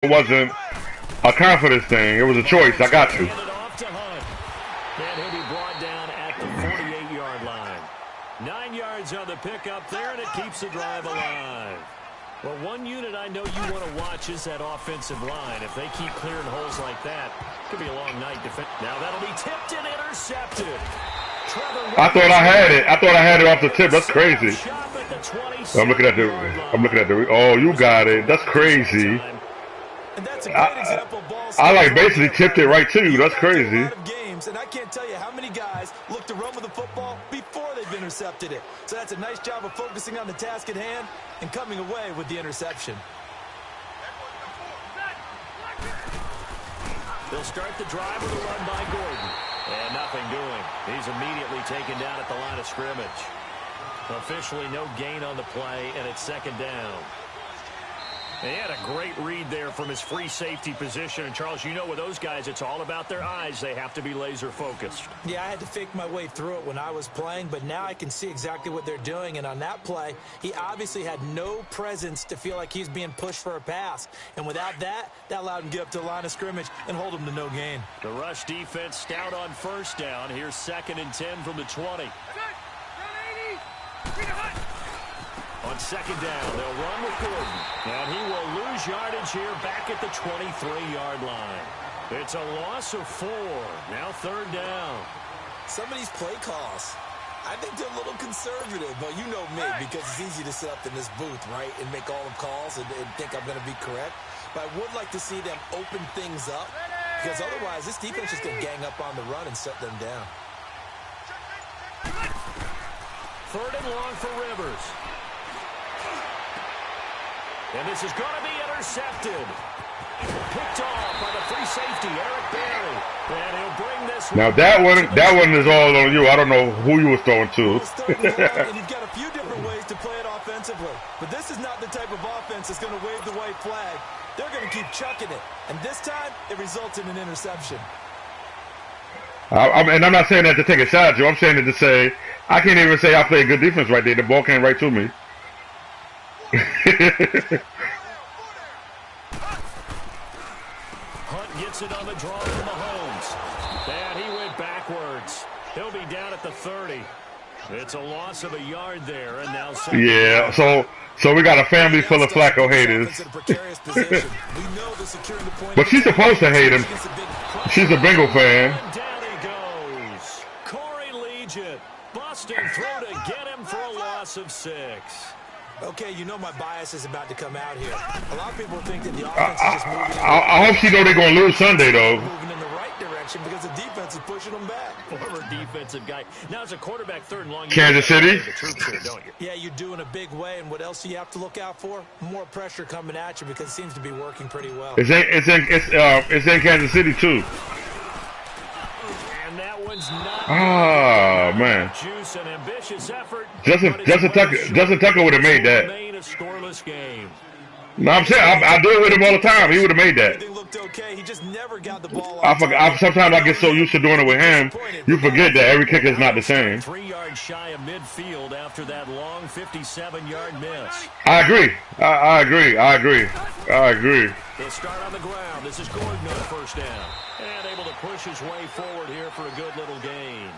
It wasn't a confidence thing. It was a choice. I got you. And he'll be brought down at the 48-yard line. 9 yards on the pickup there, and it keeps the drive alive. Well, one unit I know you want to watch is that offensive line. If they keep clearing holes like that, it could be a long night. Now that'll be tipped and intercepted. I thought I had it. I thought I had it off the tip. That's crazy. I'm looking at the. Oh, you got it. That's crazy. And that's a great example of ball I like basically tipped it right to you. That's crazy. And I can't tell you how many guys look to run with the football before they've intercepted it. So that's a nice job of focusing on the task at hand and coming away with the interception. They'll start the drive with a run by Gordon. And nothing doing. He's immediately taken down at the line of scrimmage. Officially no gain on the play, and it's second down. He had a great read there from his free safety position. And, Charles, you know with those guys, it's all about their eyes. They have to be laser-focused. Yeah, I had to fake my way through it when I was playing, but now I can see exactly what they're doing. And on that play, he obviously had no presence to feel like he's being pushed for a pass. And without that, that allowed him to get up to the line of scrimmage and hold him to no gain. The rush defense stout on first down. Here's 2nd and 10 from the 20. On second down, they'll run with Gordon. And he will lose yardage here back at the 23-yard line. It's a loss of 4. Now 3rd down. Some of these play calls, I think they're a little conservative. But you know me, because it's easy to sit up in this booth, right, and make all the calls and think I'm going to be correct. But I would like to see them open things up, because otherwise this defense is going to gang up on the run and shut them down. 3rd and long for Rivers. And this is going to be intercepted. Picked off by the free safety, Eric Berry. And he'll bring this. Now that one is all on you. I don't know who you was throwing to. And you've got a few different ways to play it offensively. But this is not the type of offense that's going to wave the white flag. They're going to keep chucking it. And this time, it results in an interception. And I'm not saying that to take a shot at you. I'm saying it to say, I can't even say I played good defense right there. The ball came right to me. Hunt gets it on the draw from Mahomes. And he went backwards. He'll be down at the 30. It's a loss of a yard there, and now yeah. So we got a family full of Flacco haters. But she's supposed to hate him. She's a Bengal fan. And down he goes. Corey Legion busting through to get him for a loss of 6. Okay, you know my bias is about to come out here. A lot of people think that the offense is just moving. I hope she know they're going to lose Sunday, though. Moving in the right direction because the defense is pushing them back. Former defensive guy. Now as a quarterback, 3rd and long. Kansas City? The troops here, don't you? Yeah, you do in a big way. And what else do you have to look out for? More pressure coming at you because it seems to be working pretty well. It's in Kansas City, too. And that one's not. Oh, man. Juice and ambitious effort. Justin Tucker would have made that. A scoreless game. No, I'm saying I do it with him all the time. He would have made that. Everything looked okay. He just never got the ball. Sometimes I get so used to doing it with him, you forget that every kicker is not the same. 3 yards shy of midfield after that long 57-yard miss. I agree. I agree. They'll start on the ground. This is Gordon on first down. And able to push his way forward here for a good little gain.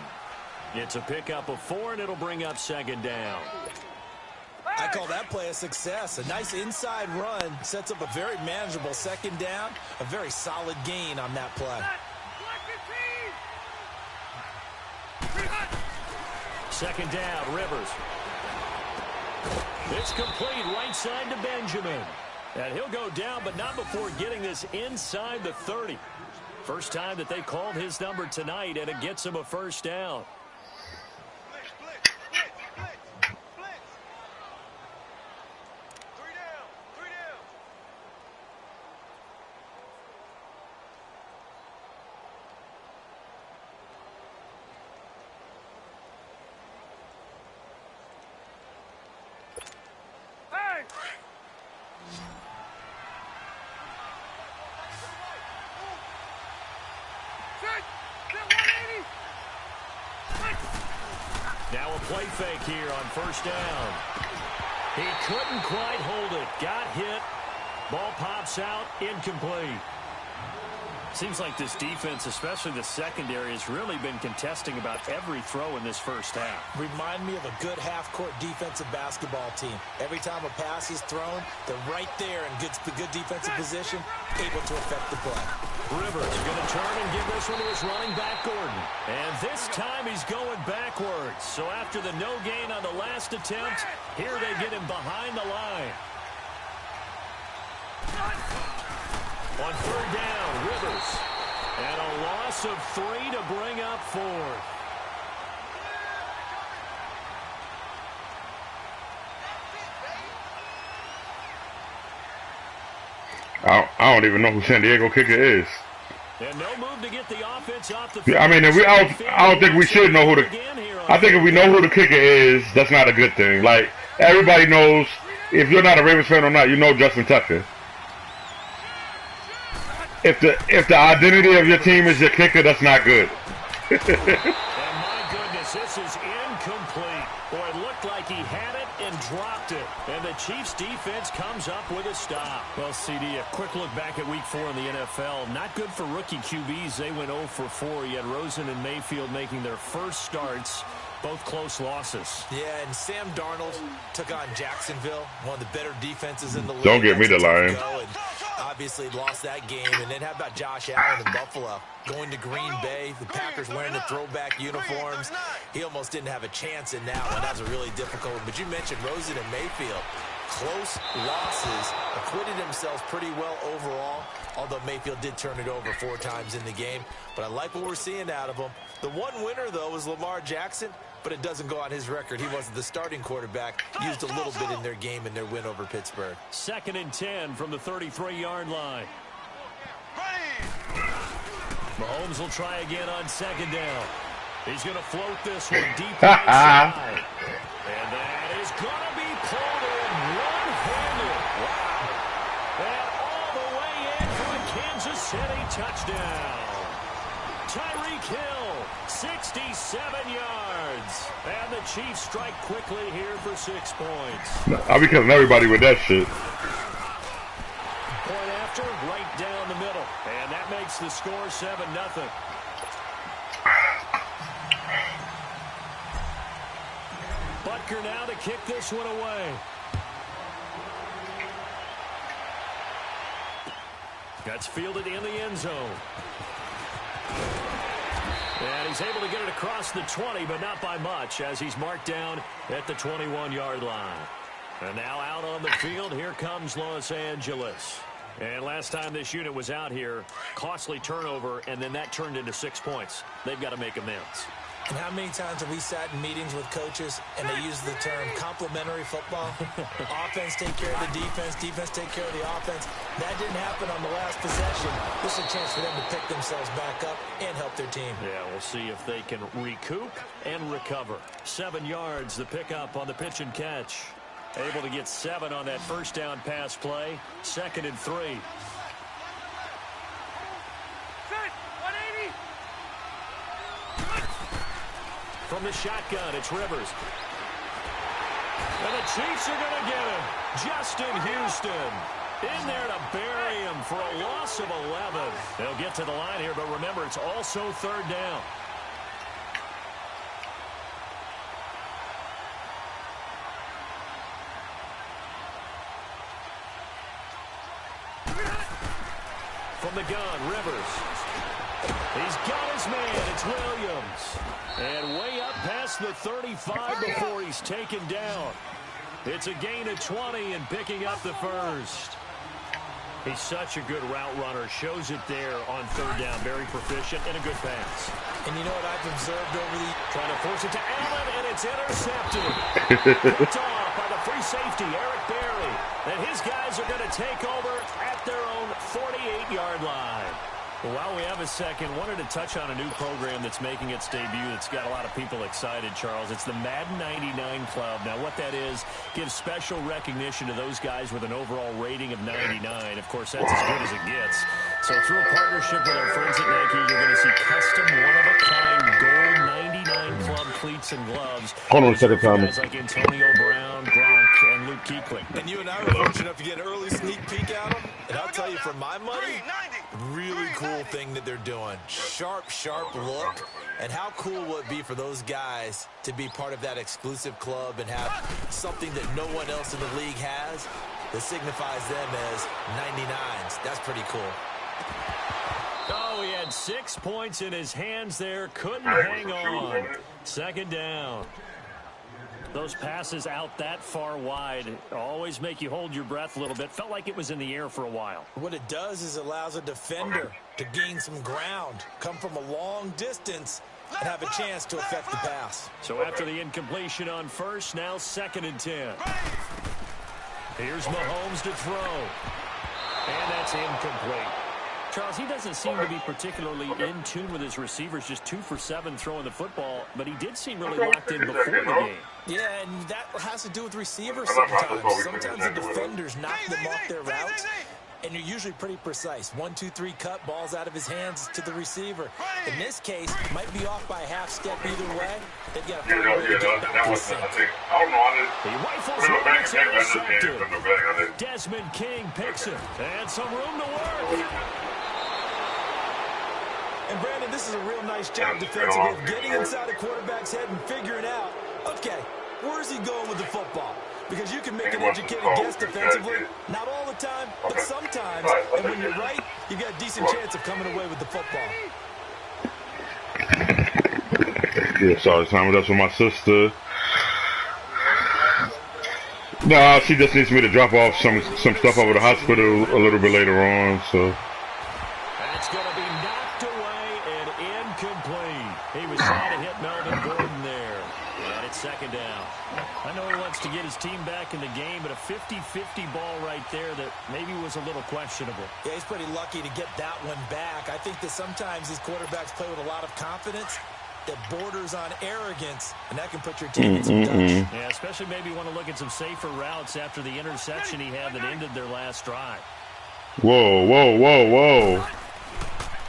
It's a pickup of 4, and it'll bring up 2nd down. I call that play a success. A nice inside run sets up a very manageable 2nd down. A very solid gain on that play. 2nd down, Rivers. It's complete right side to Benjamin. And he'll go down, but not before getting this inside the 30. First time that they called his number tonight, and it gets him a first down. Now a play fake here on first down. He couldn't quite hold it. Got hit. Ball pops out, incomplete. Seems like this defense, especially the secondary, has really been contesting about every throw in this first half. Remind me of a good half-court defensive basketball team. Every time a pass is thrown, they're right there in good defensive position, able to affect the play. Rivers going to turn and give this one to his running back, Gordon. And this time he's going backwards. So after the no gain on the last attempt, here they get him behind the line. On third down, Rivers. And a loss of 3 to bring up 4. I don't even know who San Diego kicker is. And no move to get the offense off the field. I mean, I don't think we should know who the. I think if we know who the kicker is, that's not a good thing. Like, everybody knows, if you're not a Ravens fan or not, you know Justin Tucker. If the identity of your team is your kicker, that's not good. And my goodness, this is incomplete. Boy, it looked like he had it and dropped it. And the Chiefs defense comes up with a stop. Well, CD, a quick look back at week 4 in the NFL. Not good for rookie QBs. They went 0 for 4. You had Rosen and Mayfield making their first starts. Both close losses. Yeah, and Sam Darnold took on Jacksonville, one of the better defenses in the league. Don't get me the Lions. Obviously lost that game. And then how about Josh Allen in Buffalo? Going to Green Bay, the Packers wearing the throwback uniforms. He almost didn't have a chance in that one. That was a really difficult one. But you mentioned Rosen and Mayfield. Close losses, acquitted themselves pretty well overall, although Mayfield did turn it over 4 times in the game. But I like what we're seeing out of him. The one winner, though, was Lamar Jackson, but it doesn't go on his record. He wasn't the starting quarterback. Used a little bit in their game in their win over Pittsburgh. 2nd and 10 from the 33-yard line. Mahomes will try again on 2nd down. He's going to float this one deep inside. And that is going to be pulled in one-handed. Wow. And all the way in for a Kansas City touchdown. Tyreek Hill, 67 yards. And the Chiefs strike quickly here for 6 points. I'll be killing everybody with that shit. Point after, right down the middle. And that makes the score 7-0. Butker now to kick this one away. That's fielded in the end zone. And he's able to get it across the 20, but not by much, as he's marked down at the 21-yard line. And now out on the field, here comes Los Angeles. And last time this unit was out here, costly turnover, and then that turned into 6 points. They've got to make amends. And how many times have we sat in meetings with coaches and they use the term complementary football? Offense take care of the defense, defense take care of the offense. That didn't happen on the last possession. This is a chance for them to pick themselves back up and help their team. Yeah, we'll see if they can recoup and recover. 7 yards, the pickup on the pitch and catch. Able to get 7 on that first down pass play. 2nd and 3. From the shotgun, it's Rivers. And the Chiefs are going to get him. Justin Houston in there to bury him for a loss of 11. They'll get to the line here, but remember, it's also 3rd down. From the gun, Rivers. He's got his man. It's Williams. And way up past the 35 before he's taken down. It's a gain of 20 and picking up the first. He's such a good route runner. Shows it there on 3rd down. Very proficient and a good pass. And you know what I've observed over the... Trying to force it to Allen, and it's intercepted. Picked off by the free safety, Eric Berry. And his guys are going to take over at their own 48-yard line. Well, while we have a second, wanted to touch on a new program that's making its debut that's got a lot of people excited, Charles. It's the Madden 99 Club. Now, what that is, gives special recognition to those guys with an overall rating of 99. Of course, that's as good as it gets. So through a partnership with our friends at Nike, you're going to see custom one-of-a-kind gold 99 Club club cleats and gloves. Hold on a second, Tommy. Guys like Antonio Brown, Gronk, and Luke Kuechly. And you and I were fortunate enough to get an early sneak peek at them. And I'll tell you, for my money, really cool thing that they're doing. Sharp, sharp look. And how cool will it be for those guys to be part of that exclusive club and have something that no one else in the league has that signifies them as 99s. That's pretty cool. Oh, he had 6 points in his hands there. Couldn't hang on. Second down. Those passes out that far wide always make you hold your breath a little bit. Felt like it was in the air for a while. What it does is allows a defender to gain some ground, come from a long distance, and have a chance to affect the pass. So after the incompletion on first, now 2nd and 10. Here's Mahomes to throw. And that's incomplete. Charles, he doesn't seem to be particularly in tune with his receivers, just 2 for 7 throwing the football, but he did seem really locked in before the game. Yeah, and that has to do with receivers sometimes. Sometimes the defenders knock them off their routes, and you're usually pretty precise. 1, 2, 3 cut, balls out of his hands to the receiver. In this case, might be off by a half step either way. They've got to find a way to get back to sync. He rifles one, it's intercepted. Desmond King picks it, and some room to work. And Brandon, this is a real nice job defensively of getting inside a quarterback's head and figuring out, okay, where's he going with the football? Because you can make an educated guess defensively, not all the time, but sometimes. And when you're right, you've got a decent chance of coming away with the football. Yeah, sorry, Tommy. That's for my sister. No, she just needs me to drop off some stuff over the hospital a little bit later on. So that's going to be knocked away and incomplete. He was trying to hit Melvin Gordon there. And it's 2nd down. I know he wants to get his team back in the game, but a 50-50 ball right there that maybe was a little questionable. Yeah, he's pretty lucky to get that one back. I think that sometimes these quarterbacks play with a lot of confidence that borders on arrogance, and that can put your team in some touch. Yeah, especially maybe want to look at some safer routes after the interception he had that ended their last drive. whoa, whoa, whoa, whoa.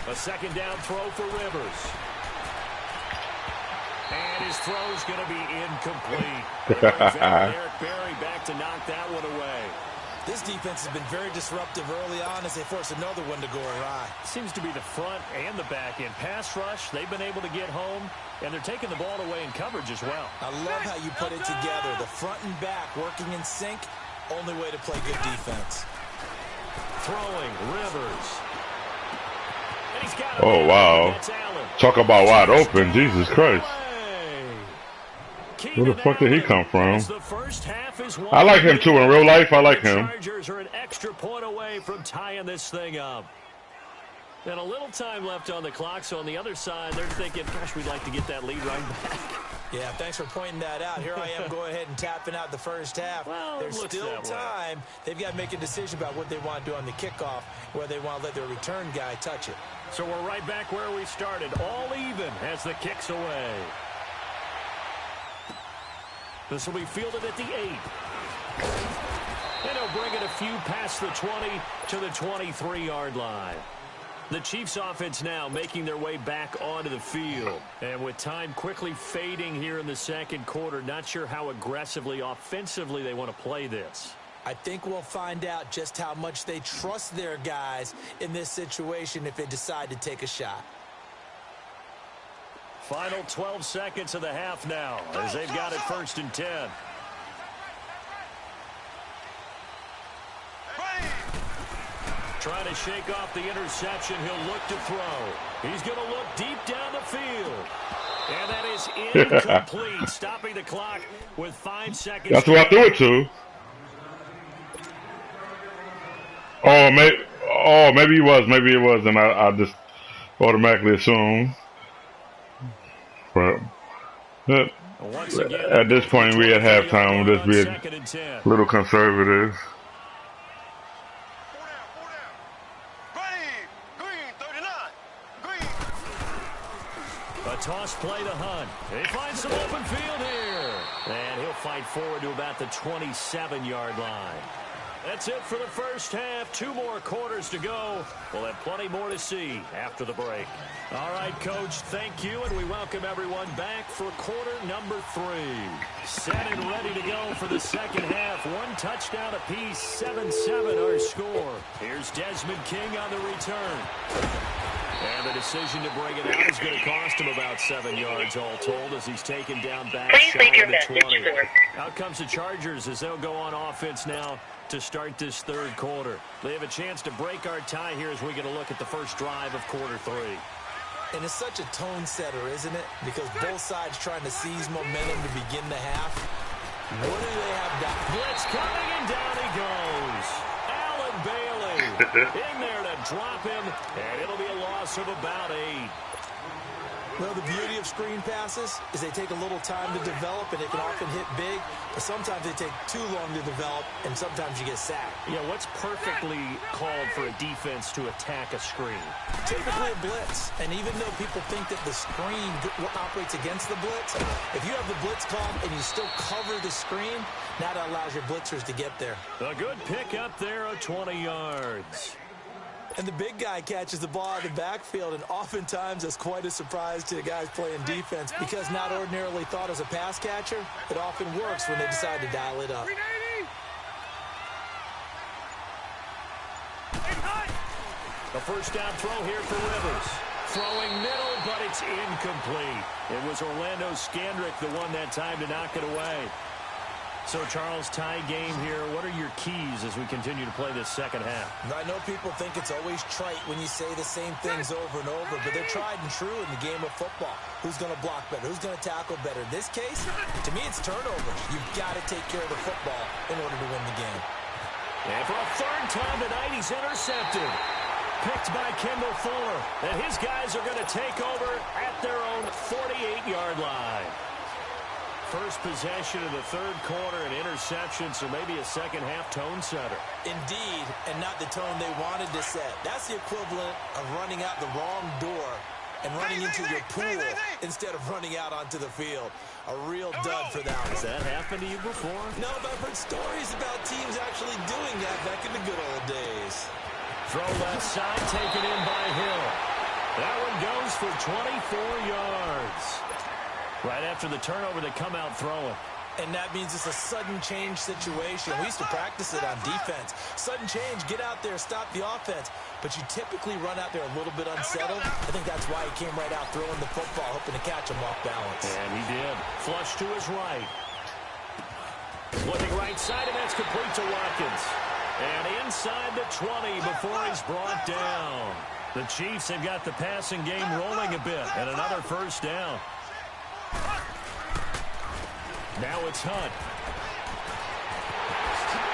A 2nd down throw for Rivers. And his throw's going to be incomplete. Eric Berry back to knock that one away. This defense has been very disruptive early on as they force another one to go awry. Seems to be the front and the back end. Pass rush, they've been able to get home, and they're taking the ball away in coverage as well. I love how you put it together. The front and back working in sync, only way to play good defense. Throwing, Rivers. And he's got Oh, wow. Talk about wide open. Jesus Christ. Where the fuck did he come from? I like him too in real life. I like him. Chargers are an extra point away from tying this thing up. And a little time left on the clock, so on the other side, they're thinking, gosh, we'd like to get that lead right back. Yeah, thanks for pointing that out. Here I am going ahead and tapping out the first half. Well, there's still time. They've got to make a decision about what they want to do on the kickoff, whether they want to let their return guy touch it. So we're right back where we started, all even as the kick's away. This will be fielded at the 8. And he'll bring it a few past the 20 to the 23-yard line. The Chiefs offense now making their way back onto the field. And with time quickly fading here in the 2nd quarter, not sure how aggressively, offensively they want to play this. I think we'll find out just how much they trust their guys in this situation if they decide to take a shot. Final 12 seconds of the half now as they've got it 1st and 10. Trying to shake off the interception. He'll look to throw. He's going to look deep down the field. And that is incomplete. Stopping the clock with 5 seconds. That's who I threw it to. Maybe he was. Maybe it was. And I just automatically assumed. But at this point, we at halftime. We'll just be a little conservative. A toss play to Hunt. He finds some open field here. And he'll fight forward to about the 27-yard line. That's it for the first half. 2 more quarters to go. We'll have plenty more to see after the break. All right, Coach, thank you, and we welcome everyone back for quarter number 3. Set and ready to go for the second half. 1 touchdown apiece, 7-7 our score. Here's Desmond King on the return. And the decision to bring it out is going to cost him about 7 yards all told as he's taken down back shy of the 20. Out comes the Chargers as they'll go on offense now to start this third quarter. They have a chance to break our tie here as we get a look at the first drive of quarter 3. And it's such a tone setter, isn't it? Because both sides trying to seize momentum to begin the half. What do they have down? Blitz coming, and down he goes. Allen Bailey in there to drop him, and it'll be a loss of about 8. Well, the beauty of screen passes is they take a little time to develop, and they can often hit big, but sometimes they take too long to develop, and sometimes you get sacked. Yeah, what's perfectly called for a defense to attack a screen? Typically a blitz, and even though people think that the screen operates against the blitz, if you have the blitz called and you still cover the screen, now that allows your blitzers to get there. A good pick up there of 20 yards. And the big guy catches the ball in the backfield, and oftentimes that's quite a surprise to the guys playing defense because not ordinarily thought as a pass catcher, it often works when they decide to dial it up. A first down throw here for Rivers. Throwing middle, but it's incomplete. It was Orlando Scandrick that won that time to knock it away. So, Charles, tie game here. What are your keys as we continue to play this second half? I know people think it's always trite when you say the same things over and over, but they're tried and true in the game of football. Who's going to block better? Who's going to tackle better? In this case, to me, it's turnovers. You've got to take care of the football in order to win the game. And for a third time tonight, he's intercepted. Picked by Kendall Fuller. And his guys are going to take over at their own 48-yard line. First possession of the third quarter, an interception, so maybe a second-half tone setter. Indeed, and not the tone they wanted to set. That's the equivalent of running out the wrong door and running into your pool instead of running out onto the field. A real dud for that one. Has that happened to you before? No, but I've heard stories about teams actually doing that back in the good old days. Throw left side, taken in by Hill. That one goes for 24 yards. Right after the turnover, they come out throwing. And that means it's a sudden change situation. We used to practice it on defense. Sudden change, get out there, stop the offense. But you typically run out there a little bit unsettled. I think that's why he came right out throwing the football, hoping to catch him off balance. And he did. Flush to his right. Looking right side, and that's complete to Watkins. And inside the 20 before he's brought down. The Chiefs have got the passing game rolling a bit. And another first down. Now it's Hunt.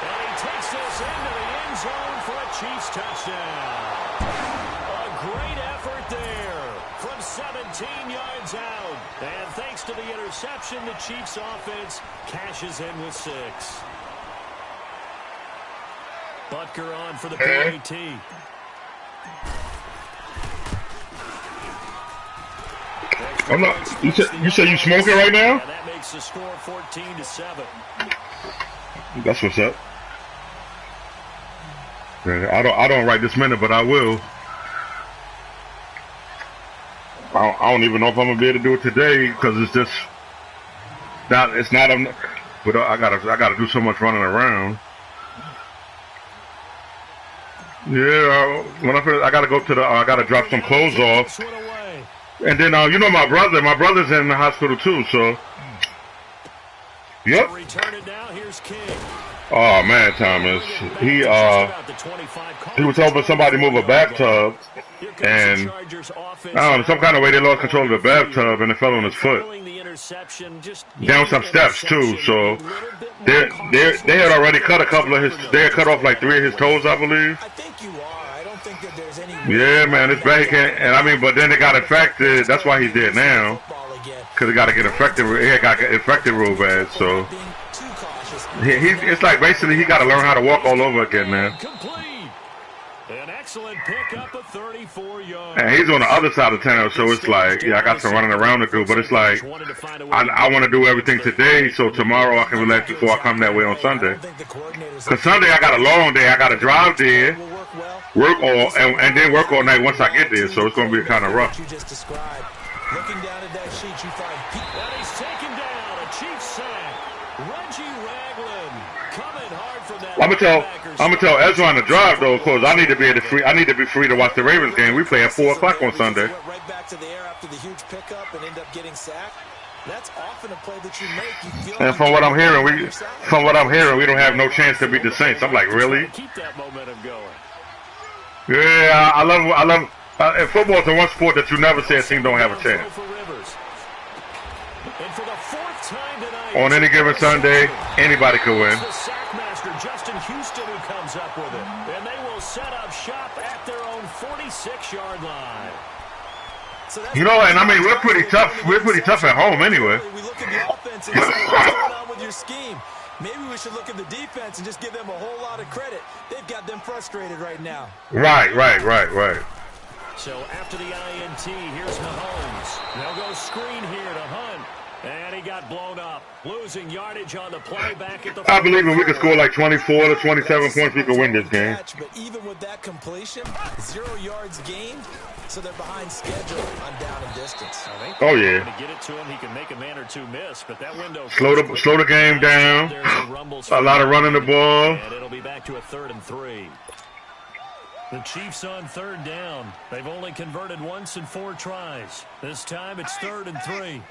And he takes this into the end zone for a Chiefs touchdown. A great effort there from 17 yards out. And thanks to the interception, the Chiefs offense cashes in with 6. Butker on for the PAT. I'm not. You say you smoking right now? Yeah, that makes the score 14-7. That's what's up. Yeah, I don't right this minute, but I will. I don't even know if I'm gonna be able to do it today because it's just not. It's not. But I gotta do so much running around. Yeah, when I gotta go to the. I gotta drop some clothes off. And then, you know, my brother's in the hospital too, so. Yep. Oh man, Thomas. He was helping somebody move a bathtub, and I don't know, some kind of way they lost control of the bathtub and it fell on his foot. Down some steps too, so they had already cut a couple of his. They had cut off like 3 of his toes, I believe. I think you are. I don't think that there's any. Yeah, man, it's bad. And I mean, but then it got infected. That's why he's dead now. Because it got to get infected. It got infected real bad. So it's like basically he got to learn how to walk all over again, man. An excellent pick up a 34 yards. And he's on the other side of town, so it's like, yeah, I got some running around to do, but it's like, I want to do everything today, so tomorrow I can relax before I come that way on Sunday. Because Sunday I got a long day, I got to drive there, work all, and then work all night once I get there, so it's going to be kind of rough. Looking down at that sheet, you find Pete. And he's taken down. A Chiefs sack. Reggie Ragland coming hard from that. I'm gonna tell Ezra on the drive though, cause I need to be free to watch the Ravens game. We play at 4 o'clock on Sunday. Right back to the air after the huge pickup and end up getting sacked. That's often a play that you make. You feel and from what I'm hearing, we don't have no chance to beat the Saints. I'm like, really? Keep that momentum going. Yeah, I love. Football's the one sport that you never say a team don't have a chance. On any given Sunday, anybody could win. The sackmaster, Justin Houston, who comes up with it. And they will set up shop at their own 46-yard line. You know, and I mean, we're pretty tough. We're pretty tough at home anyway. We look at the offense and say, what's going on with your scheme? Maybe we should look at the defense and just give them a whole lot of credit. They've got them frustrated right now. Right. So after the INT, here's Mahomes. They'll go screen here to Hunt. And he got blown up. Losing yardage on the play back at the... I believe if we could score like 24 to 27 points, we could win this game. But even with that completion, 0 yards gained, so they're behind schedule on down and distance. Oh, yeah. To get it to him, he can make a man or two miss, but that window... Slow the game down. A lot of running the ball. And it'll be back to a 3rd and 3. The Chiefs on 3rd down. They've only converted once in 4 tries. This time it's 3rd and 3.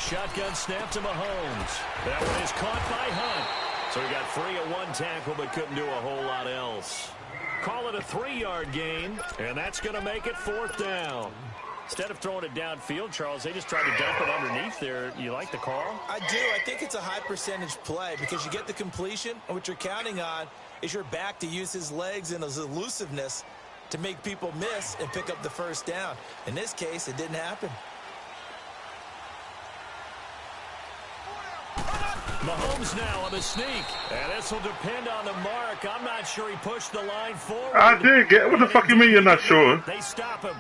Shotgun snap to Mahomes. That one is caught by Hunt. So he got free at 1 tackle, but couldn't do a whole lot else. Call it a 3-yard gain, and that's going to make it 4th down. Instead of throwing it downfield, Charles, they just tried to dump it underneath there. You like the call? I do. I think it's a high percentage play because you get the completion, and what you're counting on is your back to use his legs and his elusiveness to make people miss and pick up the 1st down. In this case, it didn't happen. Mahomes now on the sneak, and this will depend on the mark. I'm not sure he pushed the line forward. I did get. What the fuck you mean you're not sure? They stop him.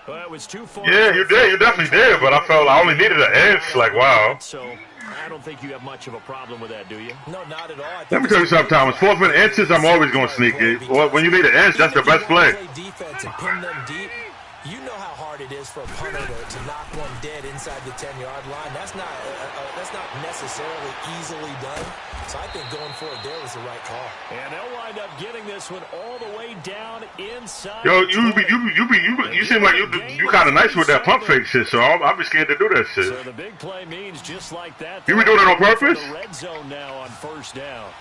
Well, it was too far. Yeah, you did. You definitely did. But I felt I only needed an inch. Like, wow. So I don't think you have much of a problem with that, do you? No, not at all. Let me tell you something, Thomas. 4th inches, I'm always going to sneak it. Well, when you need an inch, that's the best play. Defense and pin them deep. You know how hard it is for a punter to knock one dead inside the 10-yard line. That's not necessarily easily done. So I think going for it there was the right call. And they'll wind up getting this one all the way down inside. Yo, you seem like you kind of nice with that pump fake shit, so I'll be scared to do that shit. So the big play means just like that. You be doing it on purpose? The red zone now on 1st down.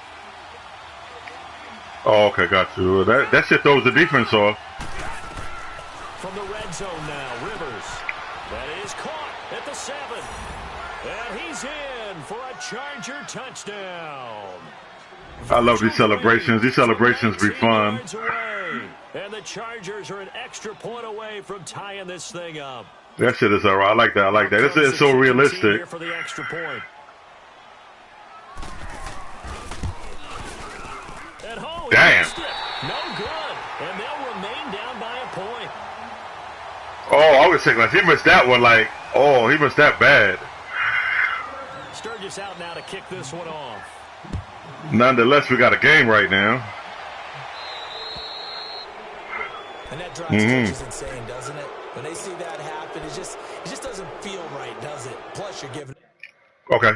Oh, okay, got you. That shit throws the defense off. From the red zone now, Rivers. That is caught at the 7. And he's in for a Charger touchdown. I love these celebrations. These celebrations be fun. And the Chargers are an extra point away from tying this thing up. That shit is alright. I like that. I like that. It's so realistic. For the extra point. Damn. No good. And they'll remain down by a point. Oh, I was thinking like he missed that one. Like, oh, he missed that bad. Sturgis out now to kick this one off. Nonetheless, we got a game right now. And that drive is insane, doesn't it? When they see that happen, it just doesn't feel right, does it? Plus, you're giving. Okay.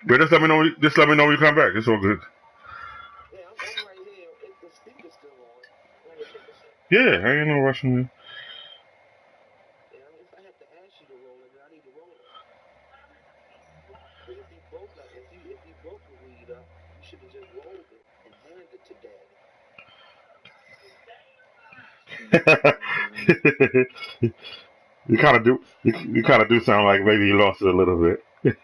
But just let me know. When you come back. It's all good. Yeah, I'm right here. The speaker's still on. Yeah, I ain't no rushing you. Yeah, if I have to ask you to roll it, then I need to roll it. But if you broke the weed up, you should have just rolled it and handed it to Daddy. You kind of do sound like maybe you lost it a little bit. I'm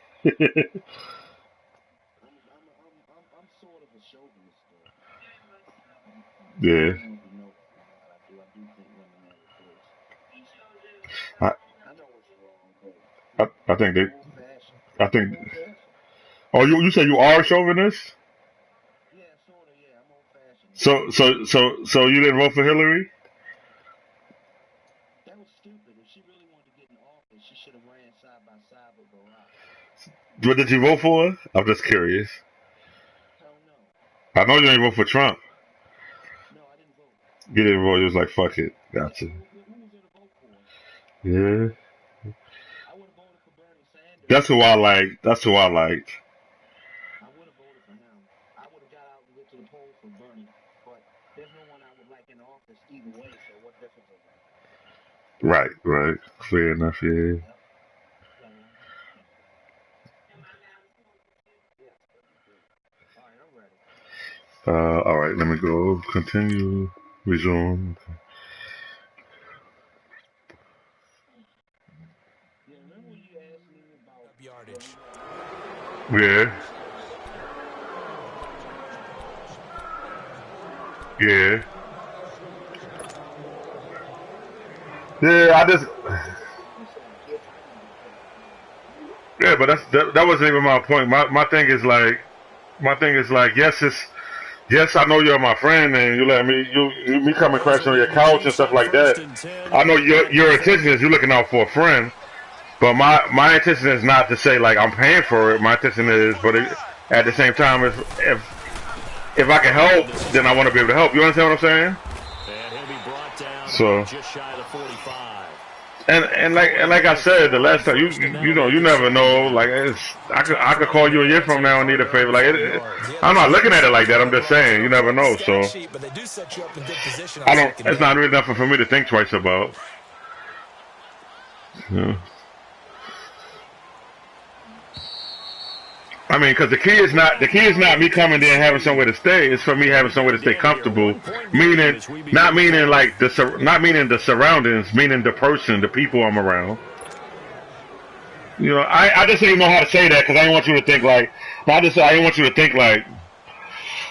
sort of a chauvinist, though. Yeah. I think. Oh, you say you are a chauvinist? So you didn't vote for Hillary? That was stupid. If she really wanted to get in office, she should have ran side by side with Barack. What did you vote for? I'm just curious. Hell no. I know you didn't vote for Trump. No, I didn't vote. You didn't vote. You was like, fuck it. Gotcha. Who was there to vote for? Yeah. I would have voted for Bernie Sanders. That's who I liked. That's who I liked. I would have voted for him. I would have got out and went to the polls for Bernie. But there's no one I would like in office either way, so what difference does it make? Right. Fair enough, yeah. Yep. All right, I'm ready. All right, let me go. Continue. Resume. Yeah, remember when you asked me about Yardage. Yeah. Yeah, I just. Yeah, but that wasn't even my point. My thing is like, yes, I know you're my friend, and you let me come and crash on your couch and stuff like that. I know your intention is you're looking out for a friend, but my intention is not to say like I'm paying for it. My intention is, but at the same time, if I can help, then I want to be able to help. You understand what I'm saying? And he'll be brought down So just shy of the 45. and like I said the last time, you never know. Like I could call you a year from now and need a favor. Like I'm not looking at it like that. I'm just saying you never know. So I don't. It's not really nothing for me to think twice about. Yeah. I mean, because the key is not me coming there and having somewhere to stay. It's for me having somewhere to stay comfortable. Meaning, not meaning the surroundings, meaning the person, the people I'm around. You know, I just didn't know how to say that because I didn't want you to think like. I didn't want you to think like,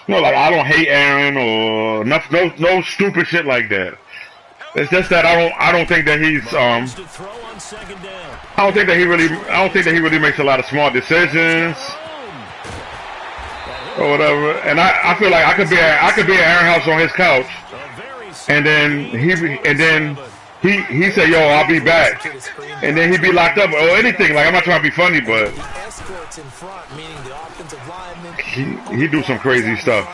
like I don't hate Aaron or no stupid shit like that. It's just that I don't think that he's I don't think that he really makes a lot of smart decisions or whatever. And I feel like I could be at Aaron house on his couch, and then he say, "Yo, I'll be back," and then he'd be locked up or anything. Like I'm not trying to be funny, but he do some crazy stuff.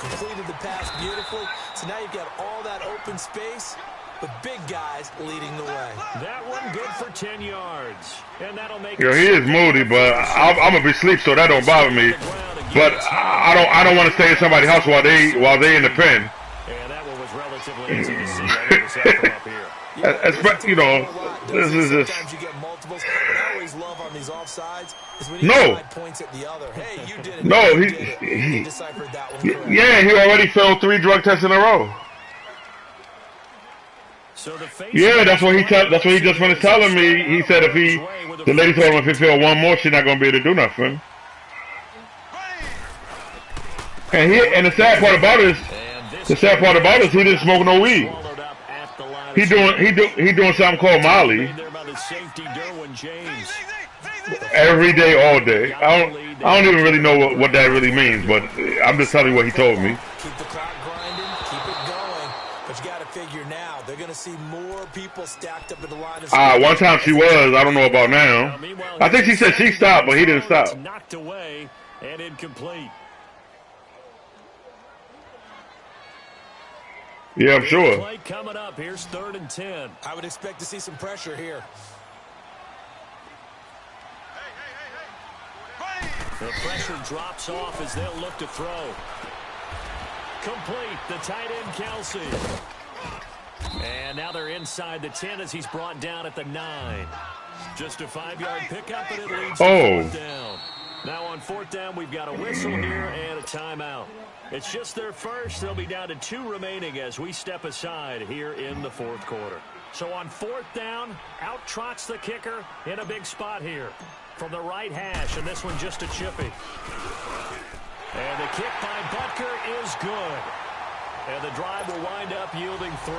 Completed the pass beautifully. So now you've got all that open space, but big guys leading the way. That one good for 10 yards. And that'll make he is moody, but I'm gonna be asleep, so that don't bother me. But I don't want to stay in somebody's house while they in the pen. Yeah, that one was relatively easy to see. I noticed that from up here. You know, this is just. Sometimes you get multiples. What I always love on these offsides is when you points at the other. Hey, you did it. No, he deciphered that one correctly. Yeah, he already failed 3 drug tests in a row. So yeah, that's what he just finished telling me. He said the lady told him if he failed one more, she's not gonna be able to do nothing. And the sad part about it is he didn't smoke no weed. He doing something called Molly. Every day, all day. I don't even really know what that really means, but I'm just telling you what he told me. Keep the clock grinding, keep it going. But you got to figure now, they're going to see more people stacked up at the line of scrimmage. One time she was. I don't know about now. I think she said she stopped, but he didn't stop. Knocked away and incomplete. Yeah, I'm sure. Play coming up. Here's 3rd and 10. I would expect to see some pressure here. The pressure drops off as they'll look to throw. Complete. The tight end, Kelsey. And now they're inside the 10 as he's brought down at the 9. Just a 5-yard pickup, and it leads to 4th down. Now on 4th down, we've got a whistle here and a timeout. It's just their first. They'll be down to 2 remaining as we step aside here in the 4th quarter. So on 4th down, out trots the kicker in a big spot here from the right hash, and this one just a chippy. And the kick by Butker is good. And the drive will wind up yielding 3.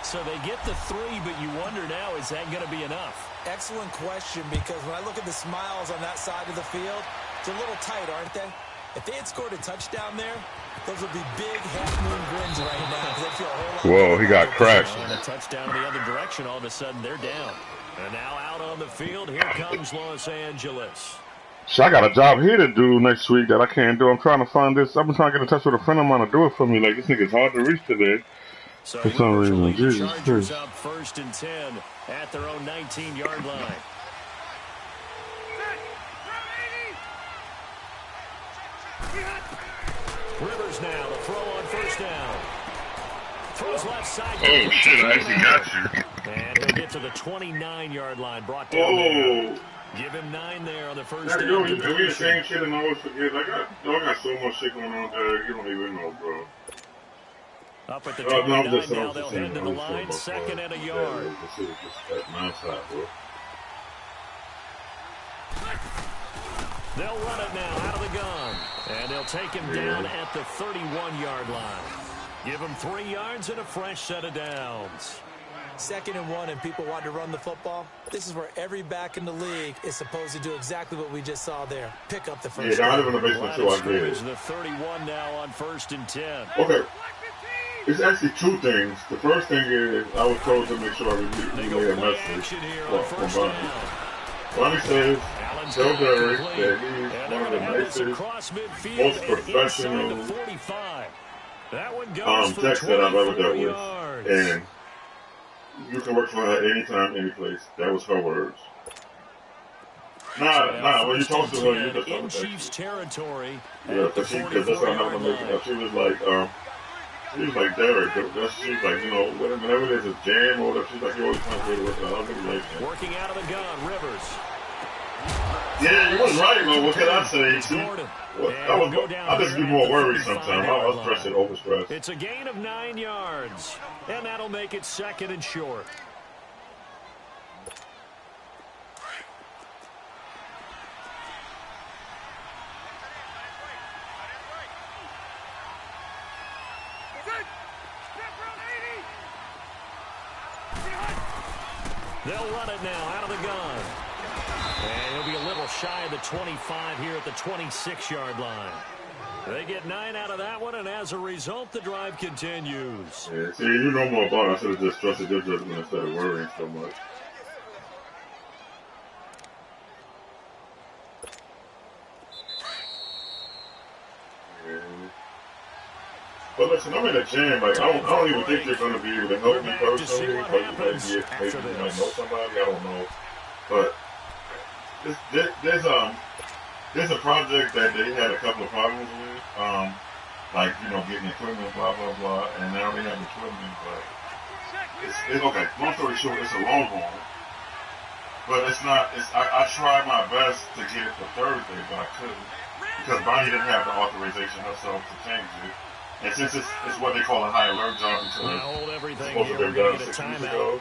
So they get the 3, but you wonder now, is that going to be enough? Excellent question, because when I look at the smiles on that side of the field, it's a little tight, aren't they? If they had scored a touchdown there, those would be big half-moon grins right now. They feel a whole lot Whoa, he got cracked. And a touchdown in the other direction, all of a sudden they're down. And now out on the field, here comes Los Angeles. So I got a job here to do next week that I can't do. I'm trying to find this. I've been trying to get in touch with a friend of mine to do it for me. Like, this nigga's hard to reach today. So for some reason. Jesus Christ. Up 1st and 10 at their own 19-yard line. Rivers now to throw on 1st down. Throws left side. Oh, shit, I actually got you. And he'll get to the 29-yard line. Brought down there. Give him 9 there on the 1st down. Yo, you do the same shit and I always forget. I got so much shit going on there. You don't even know, bro. Up at the 29 now, they'll head to the line. 2nd and a yard. This is just nonstop, bro. They'll run it now out of the gun. And they'll take him down at the 31-yard line. Give him 3 yards and a fresh set of downs. 2nd and 1 and people want to run the football. This is where every back in the league is supposed to do exactly what we just saw there. Pick up the first. Yeah, I live in the basement too. I get it. The 31 now on 1st and 10. Okay. It's actually 2 things. The first thing is I was told to make sure I relay a message from Bonnie. Bonnie says, tell Derek that he's one of the nicest, most professional texts that I've ever dealt with. And you can work for her anytime, any place. That was her words. Nah, when you talk to her, you just talk to Chiefs territory. Yeah, because that's how I'm not making up. She was like, Derek, she's like, you know, whenever there's a jam or whatever, she's like, you always find a way to work it out. Working out of the gun, Rivers. Yeah, you was right, man. What can I say? See, I just be more worried sometimes. I was stressing, overstressed. It's a gain of 9 yards, and that'll make it 2nd and short. They'll run it now out of the gun. And he'll be a little shy of the 25 here at the 26-yard line. They get 9 out of that one, and as a result, the drive continues. Yeah, see, you know more about it. I should have just trusted your judgment instead of worrying so much. Yeah. But listen, I'm in a jam. Like, I don't even think you're going to be able to help me personally. But maybe you might know somebody. I don't know. But there's a project that they had a couple of problems with, like, you know, getting equipment, blah, blah, blah, and now they have equipment, but it's okay. Long story short, it's a long haul, but I tried my best to get it for Thursday, but I couldn't, because Bonnie didn't have the authorization herself to change it. And since it's what they call a high alert job, because it's supposed to have been done 6 weeks ago,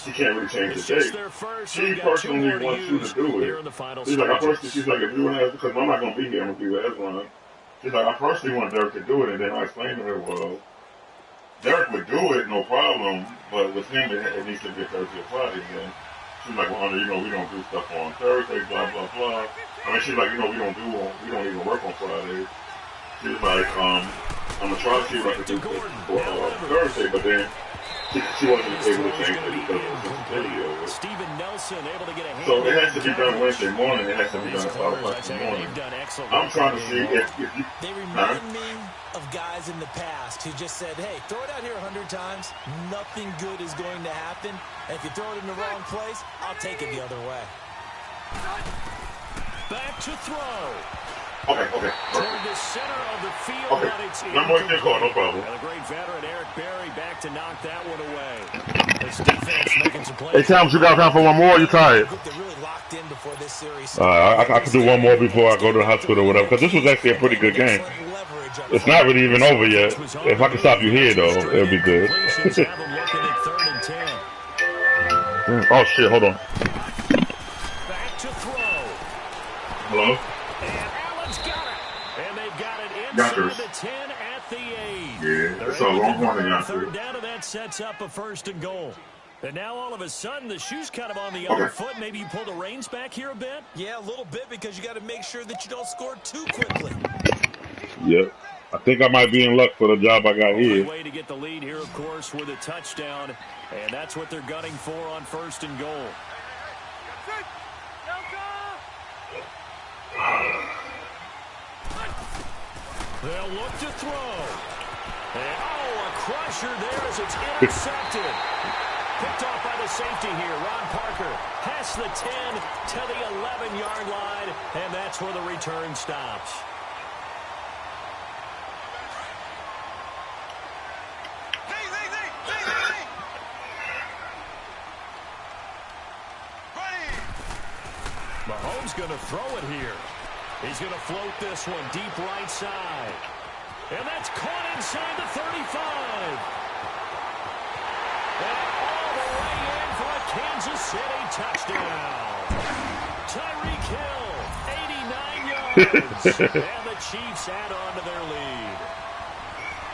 she can't really change the date. She personally wants you to do it. She's like, if you want to, because I'm not going to be here, I'm going to be with Ezra. She's like, I personally want Derek to do it, and then I explained to her, well, Derek would do it, no problem, but with him, it needs to be a Thursday or Friday again. She's like, well, honey, you know, we don't do stuff on Thursday, blah, blah, blah. I mean, she's like, you know, we don't even work on Fridays. She's like, I'm going to try to see what I can do for Thursday, but then she wasn't able to change it because of the video. Steven Nelson able to get a hand. So it has to be done Wednesday morning. It has to be done at 5 o'clock in the morning. I'm trying to see if you... They remind me of guys in the past who just said, hey, throw it out here 100 times. Nothing good is going to happen. And if you throw it in the wrong place, I'll take it the other way. Back to throw. Okay. Toward the center of the field, okay. But it's Number 1 call, no problem. And the great veteran Eric Berry back to knock that one away. This defense making some plays. Hey, Thomas, you got time for one more? Or you tired? They're really locked in before this series. I could do one more before I go to the hospital or whatever, because this was actually a pretty good game. It's not really even over yet. If I can stop you here, though, it'll be good. Oh, shit, hold on. Back to throw. Hello? Yonkers. The 10 at the 8. Yeah, it's a long one in Yonkers. Third down, and that sets up a 1st and goal. And now all of a sudden, the shoe's kind of on the other foot. Maybe you pull the reins back here a bit? Yeah, a little bit, because you got to make sure that you don't score too quickly. Yep. I think I might be in luck for the job I got Only here. way to get the lead here, of course, with a touchdown, and that's what they're gunning for on 1st and goal. They'll look to throw. And, a crusher there as it's intercepted. Picked off by the safety here, Ron Parker. Past the 10 to the 11-yard line, and that's where the return stops. Mahomes going to throw it here. He's going to float this one deep right side. And that's caught inside the 35. And all the way in for a Kansas City touchdown. Tyreek Hill, 89 yards. And the Chiefs add on to their lead.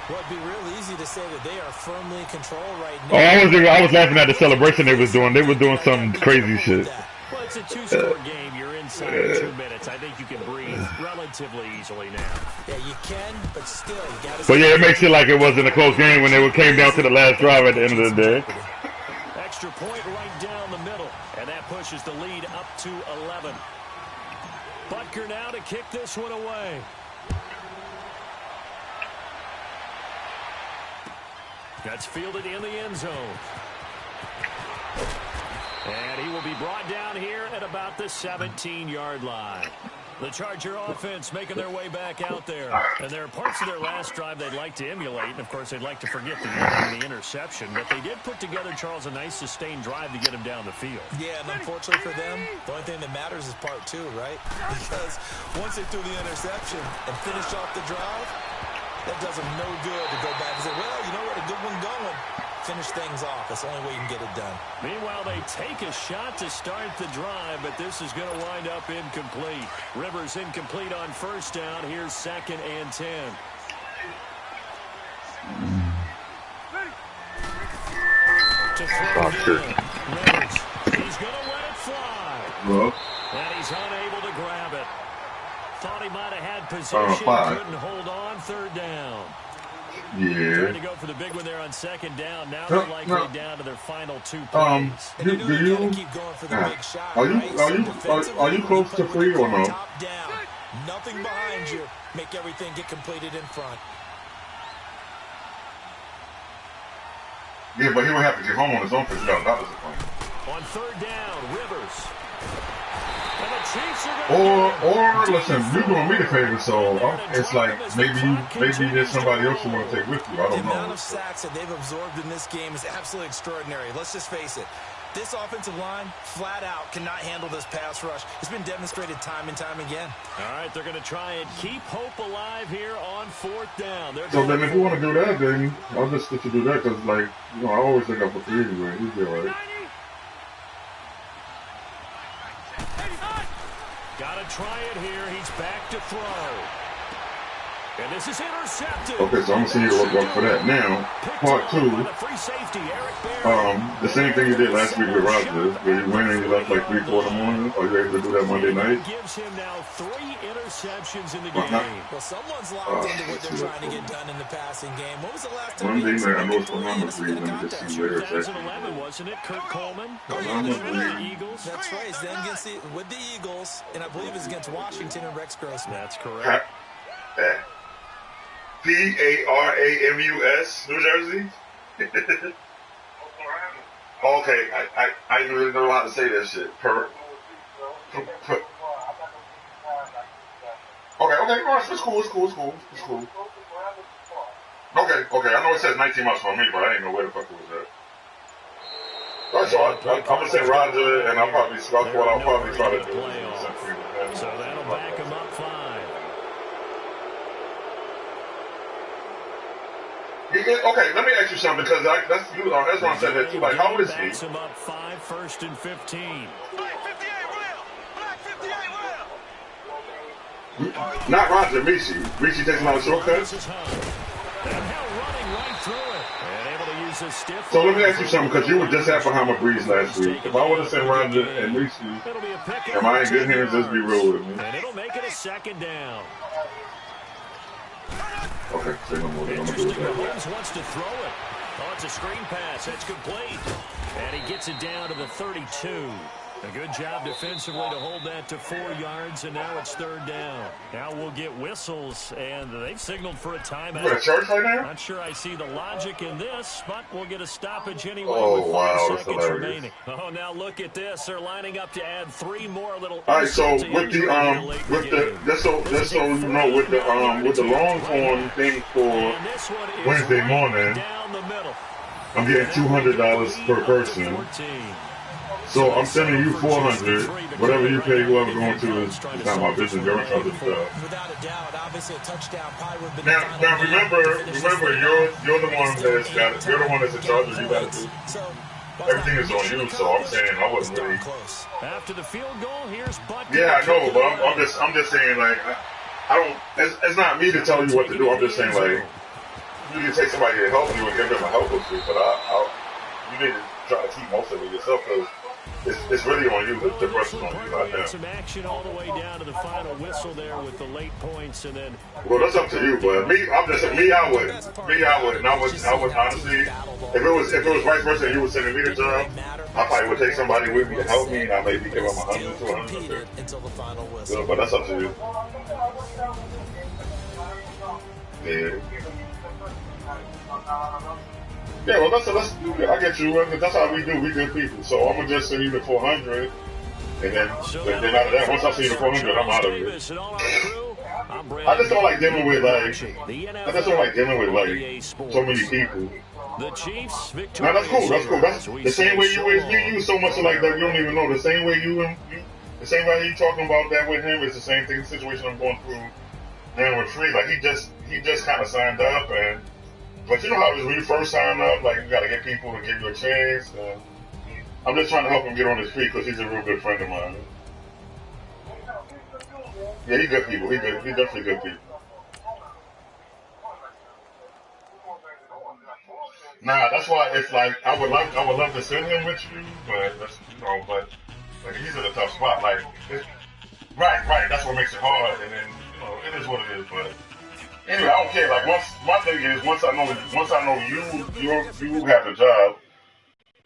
Well, it'd be real easy to say that they are firmly in control right Oh, now. I was laughing at the celebration they was doing. They were doing some crazy shit. Well, it's a two-score game. You're inside 2 minutes. I think you can breathe relatively easily now. Yeah, you can, but still, you got to. But yeah, it makes it like it wasn't a close game when it came down to the last drive at the end of the day. Extra point right down the middle, and that pushes the lead up to 11. Butker now to kick this one away. That's fielded in the end zone. And he will be brought down here at about the 17-yard line. The Charger offense making their way back out there. And there are parts of their last drive they'd like to emulate. And, of course, they'd like to forget the interception. But they did put together, Charles, a nice sustained drive to get him down the field. Yeah, and unfortunately for them, the only thing that matters is part 2, right? Because once they threw the interception and finished off the drive, that does them no good to go back and say, well, you know what, a good one going. Finish things off. That's the only way you can get it done. Meanwhile, they take a shot to start the drive, but this is going to wind up incomplete. Rivers incomplete on 1st down. Here's 2nd and 10. To throw again. Rivers. He's going to let it fly. And he's unable to grab it. Thought he might have had position. Couldn't hold on. 3rd down. Yeah. Trying to go for the big one there on 2nd down. Now they're likely down to their final 2 plays. Are you close to free or no? Top down. Nothing behind you. Make everything get completed in front. Yeah, but he would have to get home on his own $50 a point. On 3rd down, Rivers. And the Chiefs are Or listen, you're doing me the favor, so it's like maybe there's somebody else you want to take with you. I don't know. The amount of sacks that they've absorbed in this game is absolutely extraordinary. Let's just face it. This offensive line, flat out, cannot handle this pass rush. It's been demonstrated time and time again. All right, they're going to try and keep hope alive here on 4th down. So then if you want to do that, then I'll just let you do that because, like, you know, I always think up for 3 anyway. He's all right. Got to try it here. He's back to throw. And this is intercepted. Okay, so I'm going to see you look up for that. Now, part 2, the same thing you did last week with Rodgers, where you went and you left like 3, 4 in the morning. Are you able to do that Monday night? Gives him now 3 interceptions in the game. Well, someone's locked into what they're trying to get done in the passing game. When was the last time Monday night, I know it's the numbers for you. Let me just see where it's at. 2011, wasn't it? Kurt Coleman. The Eagles. That's right. Then against with the Eagles, and I believe it's against Washington and Rex Grossman. That's correct. Paramus, New Jersey. Okay, I didn't really know how to say that shit. Okay, no, it's cool. Okay, I know it says 19 miles from me, but I didn't know where the fuck it was at. That's all. I'm gonna say Roger, and I'll probably try to do it. So that'll back him up 5. Okay, let me ask you something because that's what I'm saying that too. Like, how is he? Backs him up 5, 1st and 15. Not Roger, Michi. Michi takes him out of shortcuts. And Hill running right through it. And able to use his stiff. So let me ask you something because you were just at Bahama Breeze last week. If I would have said Roger and Michi, am I in good hands? Just be real with me. And it'll make it a 2nd down. Okay, say no more. I'm gonna do it. Mahomes wants to throw it. Oh, it's a screen pass. That's complete. And he gets it down to the 32. A good job defensively to hold that to 4 yards, and now it's 3rd down. Now we'll get whistles, and they've signaled for a timeout. You at church right now? Not sure I see the logic in this, but we'll get a stoppage anyway with 5 seconds remaining. Oh, now look at this. They're lining up to add 3 more little. All right, so with the just so you know, with the Longhorn thing for Wednesday morning, I'm getting $200 per person. So I'm sending you $400. Whatever you pay whoever going to is not my business. You're in charge of the stuff. Without a doubt, obviously a touchdown probably would have been Now remember, you're the one that's got it. You're the one that's in charge of you got to do. Everything is on you, so I'm saying I wasn't really. After the field goal, here's Butker. Yeah, I know, but I'm just saying like I don't. It's not me to tell you what to do. I'm just saying like you need to take somebody to help you and give them a help with you, but you need to try to keep most of it yourself because. It's really on you. The brush is on you right now. Some action all the way down to the final whistle there with the late points, and then. Well, that's up to you, but I would. And I would honestly, if it was vice versa, and you were sending me the job, I probably would take somebody with me to help me, and I maybe give them 100 to 100 until the final whistle. Yeah, but that's up to you. Yeah. Yeah, well, let's do it. I get you. That's how we do. We good people. So I'm gonna just send you the 400, and then after that, once I see the 400, I'm out of it. I just don't like dealing with so many people. The Chiefs victorious. Now that's cool. That's the same way you use so much like that. You don't even know the same way the same way you talking about that with him is the same thing. Situation I'm going through now with Free. Like he just kind of signed up and. But you know how it is when you first sign up, like you got to get people to give you a chance. I'm just trying to help him get on his feet because he's a real good friend of mine. Yeah, he's good people. He's definitely good people. Nah, that's why it's like I would love to send him with you, but that's but like he's in a tough spot. Like right. That's what makes it hard, and then it is what it is, but. Anyway, I don't care. Like my thing is once I know you have a job,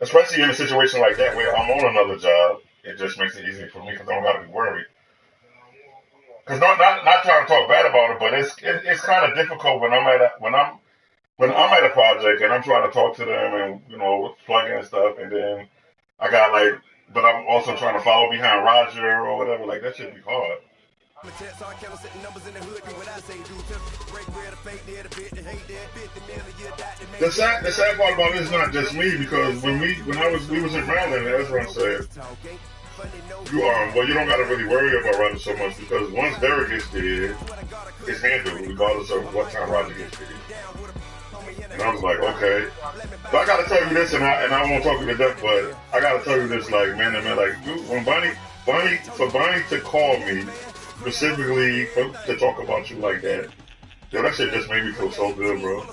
especially in a situation like that where I'm on another job, it just makes it easier for me because I don't gotta be worried. Because not trying to talk bad about it, but it's kind of difficult when I'm at a project and I'm trying to talk to them and plug in and stuff, and then I got but I'm also trying to follow behind Roger or whatever. Like that should be hard. The sad part about it is not just me because when we was in Maryland, Ezra said, you don't gotta really worry about Roger so much because once Derek gets there, it's handled regardless of what time Roger gets there. And I was like, okay. But I gotta tell you this, and I won't talk to death, but I gotta tell you this, like man, like when Bonnie to call me. Specifically to talk about you like that. Yo, that shit just made me feel so good, bro.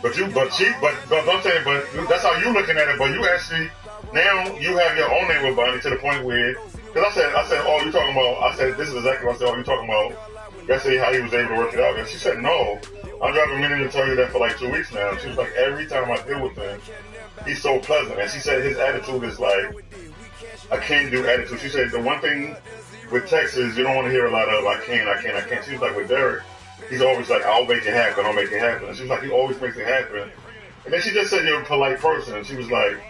But I'm saying, but that's how you looking at it. But you actually now you have your own name with Bonnie to the point where, because I said, oh, you talking about? I said this is exactly what I said. Oh, you talking about? Yesterday how he was able to work it out, and she said no. I'm driving a minute to tell you that for like 2 weeks now. She was like, every time I deal with him. He's so pleasant, and she said his attitude is like a can-do attitude. She said the one thing with Texas, you don't want to hear a lot of I can't. She was like with Derek, he's always like I'll make it happen, And she was like he always makes it happen. And then she just said you're a polite person. And she was like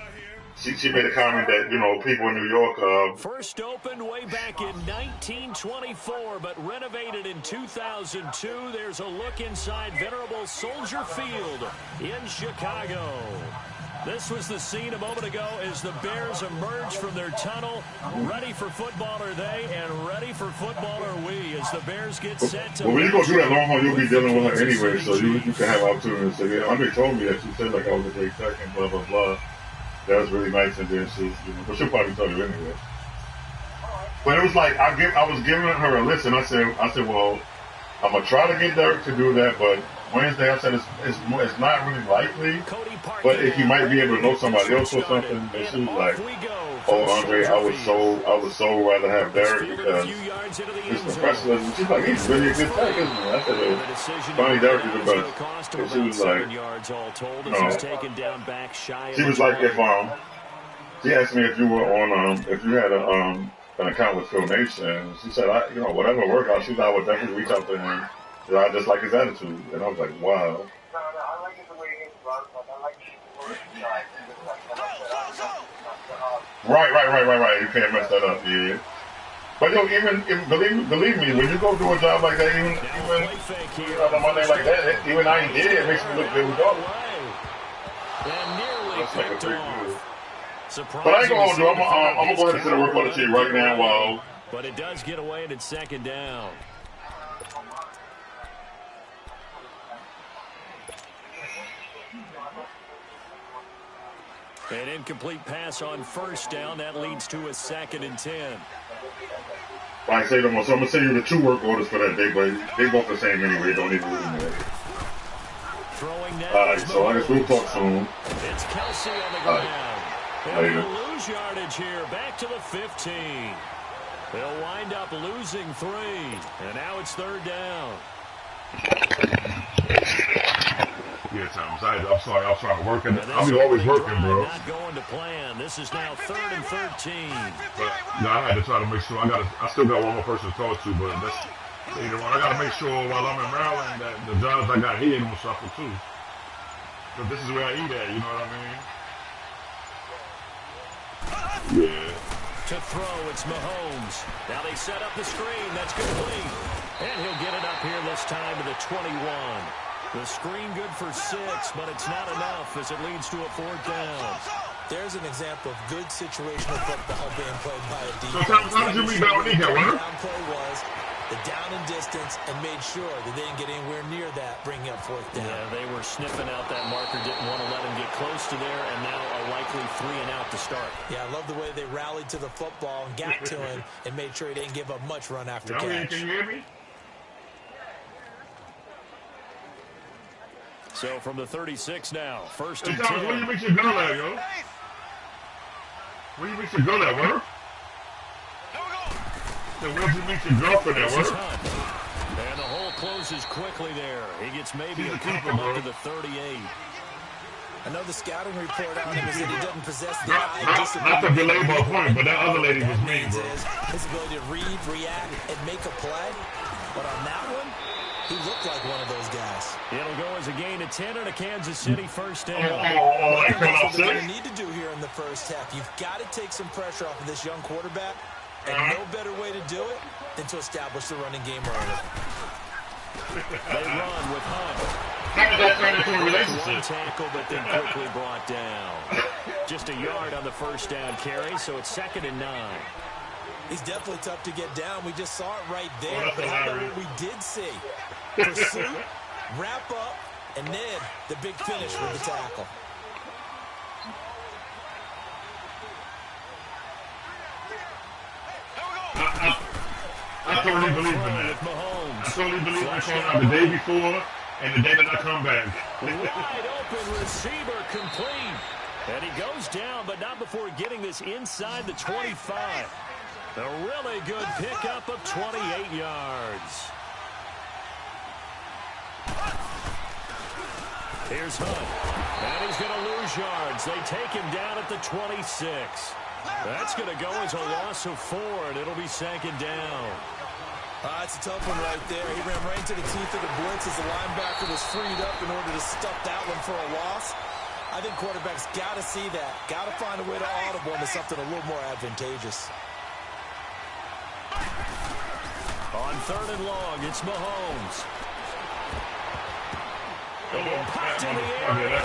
she made a comment that people in New York. First opened way back in 1924, but renovated in 2002. There's a look inside venerable Soldier Field in Chicago. This was the scene a moment ago as the Bears emerge from their tunnel. Ready for football are they, and ready for football are we as the Bears get set to... Well, when you go through that long haul, you'll be dealing with her anyway, so you can have opportunity to say, yeah, Andre told me that she said like I was a great second, blah, blah, blah. That was really nice, and then but she'll probably tell you anyway. But it was like, I was giving her a list, and I said, well, I'm going to try to get Derek to do that, but Wednesday, I said it's not really likely, but if you might be able to know somebody else or something, and she was like, "Oh, Andre, I would so rather have Derek because his professionalism." She's like, "He's really a good tech, isn't he?" I said, "Funny, Derek is the best." And she was like, "No." She was like, "If she asked me if you were on if you had an account with Phil Nation." She said, whatever workout." She said, "I would definitely reach out to him. I just like his attitude." And I was like, "Wow." I like it the way he runs. I like Right. You can't mess that up, yeah. But even believe me, when you go do a job like that, even on a Monday like that, even I ain't did it makes me look good with go. Let's make it pretty good. But I ain't gonna hold you. I'm gonna go ahead and sit and work on the team right now while. But it does get away and it's second down. An incomplete pass on first down. That leads to a 2nd and 10. I say them, so I'm gonna send you the 2 work orders for that day, but they both the same anyway. Don't even really matter. All right, so I guess we'll talk soon. It's Kelsey on the ground. They'll lose yardage here. Back to the 15. They'll wind up losing 3, and now it's 3rd down. Yeah, Tom. I'm sorry. I was trying to work. I'm always working, bro. Not going to plan. This is now 3rd and 13. But no, I had to try to make sure. I still got one more person to talk to, but that's later on. I got to make sure while I'm in Maryland that the jobs I got here ain't gonna suffer too. But this is where I eat at. You know what I mean? Yeah. To throw, it's Mahomes. Now they set up the screen. That's complete. And he'll get it up here this time to the 21. The screen good for 6, but it's not enough as it leads to a 4th down. There's an example of good situational football being played by a defense. So how did you read that one? The down play was the down and distance and made sure that they didn't get anywhere near that, bringing up 4th down. Yeah, they were sniffing out that marker, didn't want to let him get close to there, and now a likely 3 and out to start. Yeah, I love the way they rallied to the football and got to him and made sure he didn't give up much run after catch. Can you hear me? So from the 36 now, 1st and 10. Where you make your girl at, yo? Where you make your girl at, where? Where'd you meet your girlfriend at, where? And the hole closes quickly there. He gets maybe a couple up to the 38. I know the scouting report on him is that he doesn't possess the eye discipline. Not to belay my point, but that other lady was mean, bro. His ability to read, react, and make a play. But on that one, he looked like one of those guys. It'll go as a gain of 10 and a Kansas City 1st down. That's what they're going to need to do here in the first half. You've got to take some pressure off of this young quarterback, and no better way to do it than to establish the running game early. They run with Hunt. How did that turn into a relationship? One tackle, but then quickly brought down. Just a yard on the 1st down carry, so it's 2nd and 9. He's definitely tough to get down. We just saw it right there. But how about what we did see? Pursuit, wrap up, and then the big finish with the tackle. I totally believe in that. I totally believe I came out the day before and the day that I come back. Wide open receiver complete. And he goes down, but not before getting this inside the 25. A really good pickup of 28 yards. Here's Hunt. And he's going to lose yards. They take him down at the 26. That's going to go as a loss of 4, and it'll be 2nd down. It's a tough one right there. He ran right into the teeth of the blitz as the linebacker was freed up in order to stuff that one for a loss. I think quarterbacks got to see that. Got to find a way to audible into something a little more advantageous. On 3rd and long, it's Mahomes. Popped in the air.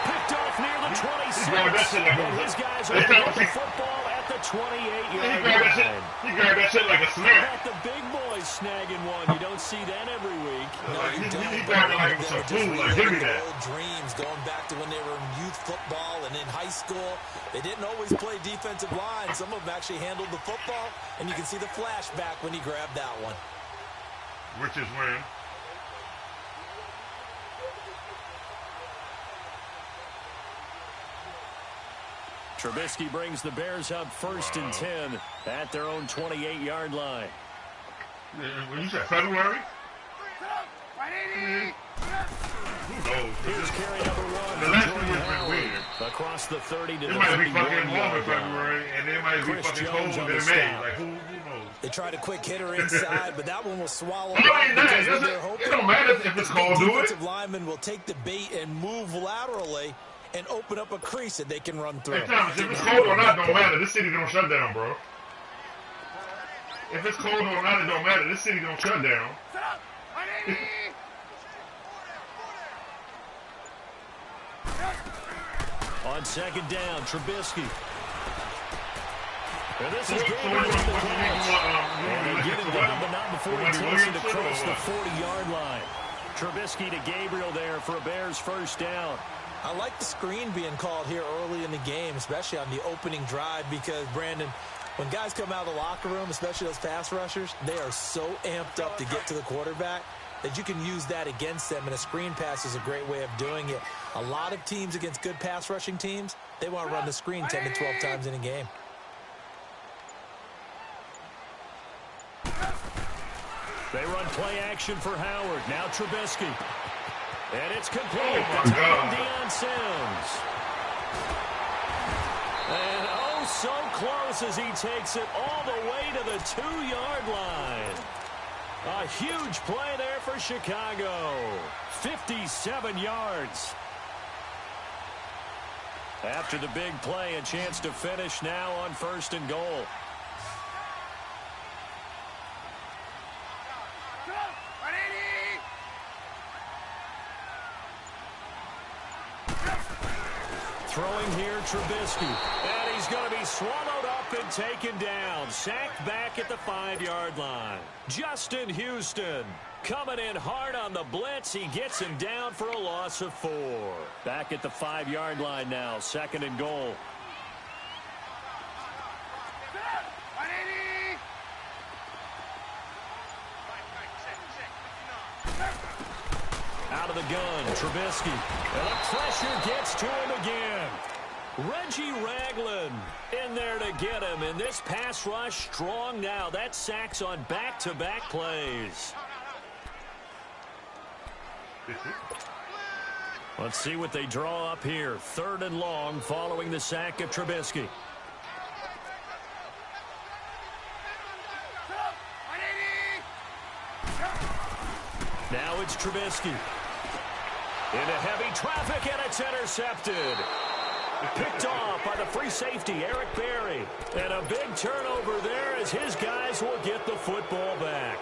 Picked off near the 26. These guys are going to the football at the 28-yard line. He grabbed that shit like a snap. Got the big boys snagging one. You don't see that every week. No, you don't. He grabbed it like some food. Like, give me that. Old dreams going back to when they were in youth football and in high school. They didn't always play defensive line. Some of them actually handled the football, and you can see the flashback when he grabbed that one. Which is when? Trubisky brings the Bears up 1st and 10 at their own 28-yard line. When you said February? Here's carry number 1. The last one has been weird. Across the 30 to it the might be fucking 31 warm in yard February, and it might be Chris fucking Jones cold on in the May. stop. Like, who knows? They tried a quick hitter inside, but that one was swallowed I mean, up because what they're it hoping don't matter if it's cold, do it. defensive lineman will take the bait and move laterally and open up a crease that they can run through. Hey, Thomas, if it's cold or not, don't matter. This city don't shut down, bro. If it's cold or not, it don't matter. This city don't shut down. On 2nd down, Trubisky. And this is So Gabriel what on the do you catch. want, And they get him down, but not before he Wendy takes it Williamson across or the what? 40-yard line. Trubisky to Gabriel there for a Bears 1st down. I like the screen being called here early in the game, especially on the opening drive, because, Brandon, when guys come out of the locker room, especially those pass rushers, they are so amped up to get to the quarterback that you can use that against them, and a screen pass is a great way of doing it. A lot of teams against good pass rushing teams, they want to run the screen 10 to 12 times in a game. They run play action for Howard. Now Trubisky. And it's complete. Oh, The my God. Deion Sims. And oh, so close as he takes it all the way to the 2-yard line. A huge play there for Chicago. 57 yards. After the big play, a chance to finish now on 1st and goal. Throwing here, Trubisky. And he's going to be swallowed up and taken down. Sacked back at the 5-yard line. Justin Houston coming in hard on the blitz. He gets him down for a loss of 4. Back at the 5-yard line now. 2nd and goal. Out of the gun, Trubisky. And the pressure gets to him again. Reggie Ragland in there to get him. And this pass rush strong now. That's sacks on back-to-back plays. Let's see what they draw up here. 3rd and long following the sack of Trubisky. Now it's Trubisky. Into heavy traffic, and it's intercepted. Picked off by the free safety, Eric Berry. And a big turnover there as his guys will get the football back.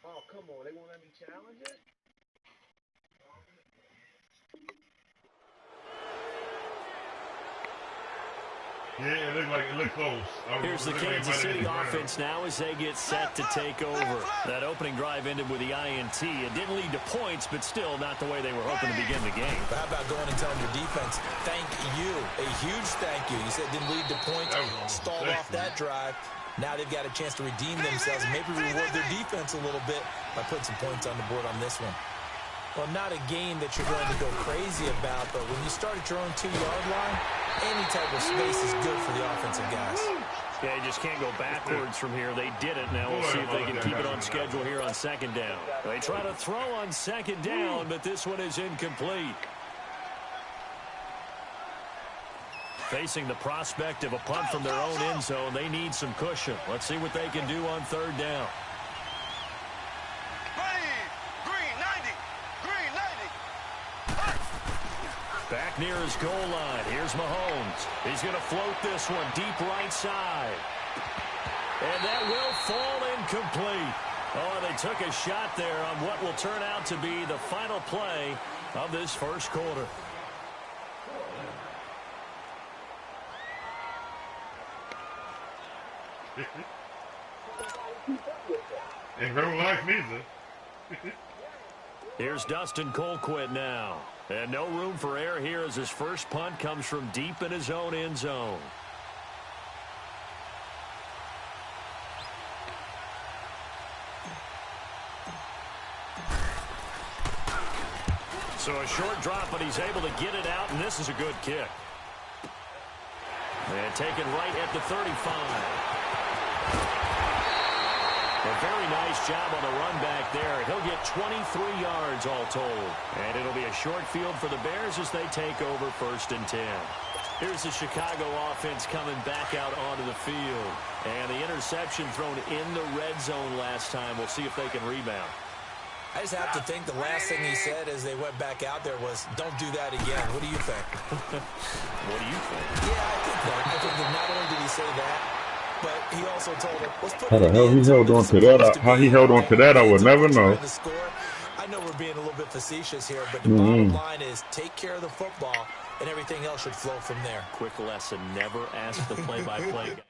Oh, come on. They won't let me challenge it? Yeah, it looked close. Here's the Kansas City offense now as they get set to take over. That opening drive ended with the INT. It didn't lead to points, but still not the way they were hoping to begin the game. But how about going and telling your defense, thank you, a huge thank you. You said it didn't lead to points, stalled off that drive. Now they've got a chance to redeem themselves and maybe reward their defense a little bit by putting some points on the board on this one. Well, not a game that you're going to go crazy about, but when you start at your own 2-yard line, any type of space is good for the offensive guys. Yeah, you just can't go backwards from here. They did it. Now we'll see if they can keep it on schedule here on 2nd down. They try to throw on 2nd down, but this one is incomplete. Facing the prospect of a punt from their own end zone, they need some cushion. Let's see what they can do on 3rd down. Back near his goal line. Here's Mahomes. He's going to float this one deep right side. And that will fall incomplete. Oh, they took a shot there on what will turn out to be the final play of this 1st quarter. In real life, neither. Here's Dustin Colquitt now. And no room for error here as his first punt comes from deep in his own end zone. So a short drop, but he's able to get it out, and this is a good kick. And taken right at the 35. A very nice job on the run back there. He'll get 23 yards all told. And it'll be a short field for the Bears as they take over 1st and 10. Here's the Chicago offense coming back out onto the field. And the interception thrown in the red zone last time. We'll see if they can rebound. I just have to think the last thing he said as they went back out there was, don't do that again. What do you think? What do you think? Yeah, I think that. I think that not only did he say that, but he also told him, let's put How the hell he held on to that? How he held on to that, I would never know. I know we're being a little bit facetious here, but the bottom line is take care of the football, and everything else should flow from there. Quick lesson, never ask the play-by-play guy.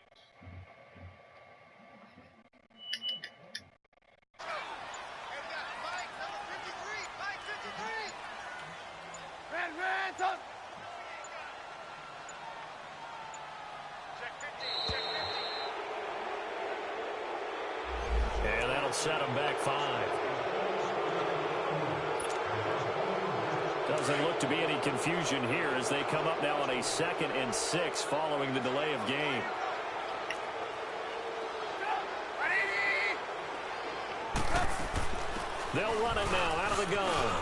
And that'll set them back 5. Doesn't look to be any confusion here as they come up now on a 2nd and 6 following the delay of game. They'll run it now out of the gun.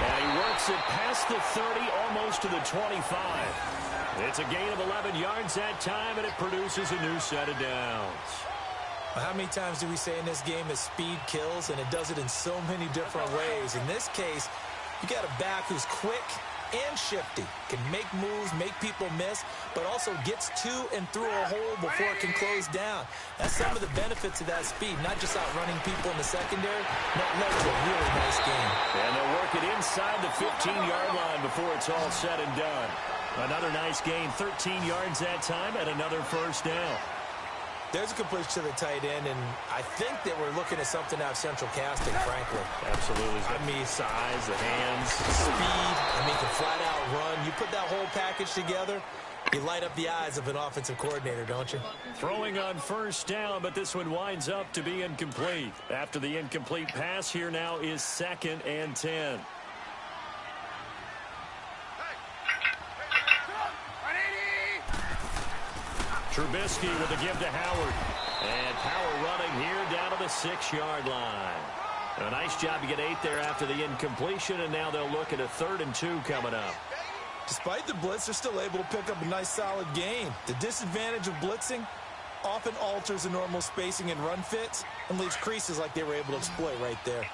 And he works it past the 30, almost to the 25. It's a gain of 11 yards that time, and it produces a new set of downs. How many times do we say in this game that speed kills, and it does it in so many different ways? In this case, you got a back who's quick and shifty, can make moves, make people miss, but also gets to and through a hole before it can close down. That's some of the benefits of that speed, not just outrunning people in the secondary. That led to a really nice game. And they'll work it inside the 15-yard line before it's all said and done. Another nice gain, 13 yards that time, and another 1st down. There's a completion to the tight end, and I think that we're looking at something out of central casting, frankly. Absolutely. I mean, size, the hands. Speed, I mean, can flat out run. You put that whole package together, you light up the eyes of an offensive coordinator, don't you? Throwing on 1st down, but this one winds up to be incomplete. After the incomplete pass, here now is 2nd and 10. Trubisky with a give to Howard. And Power running here down to the 6-yard line. A nice job to get 8 there after the incompletion, and now they'll look at a 3rd and 2 coming up. Despite the blitz, they're still able to pick up a nice solid gain. The disadvantage of blitzing often alters the normal spacing and run fits and leaves creases like they were able to exploit right there.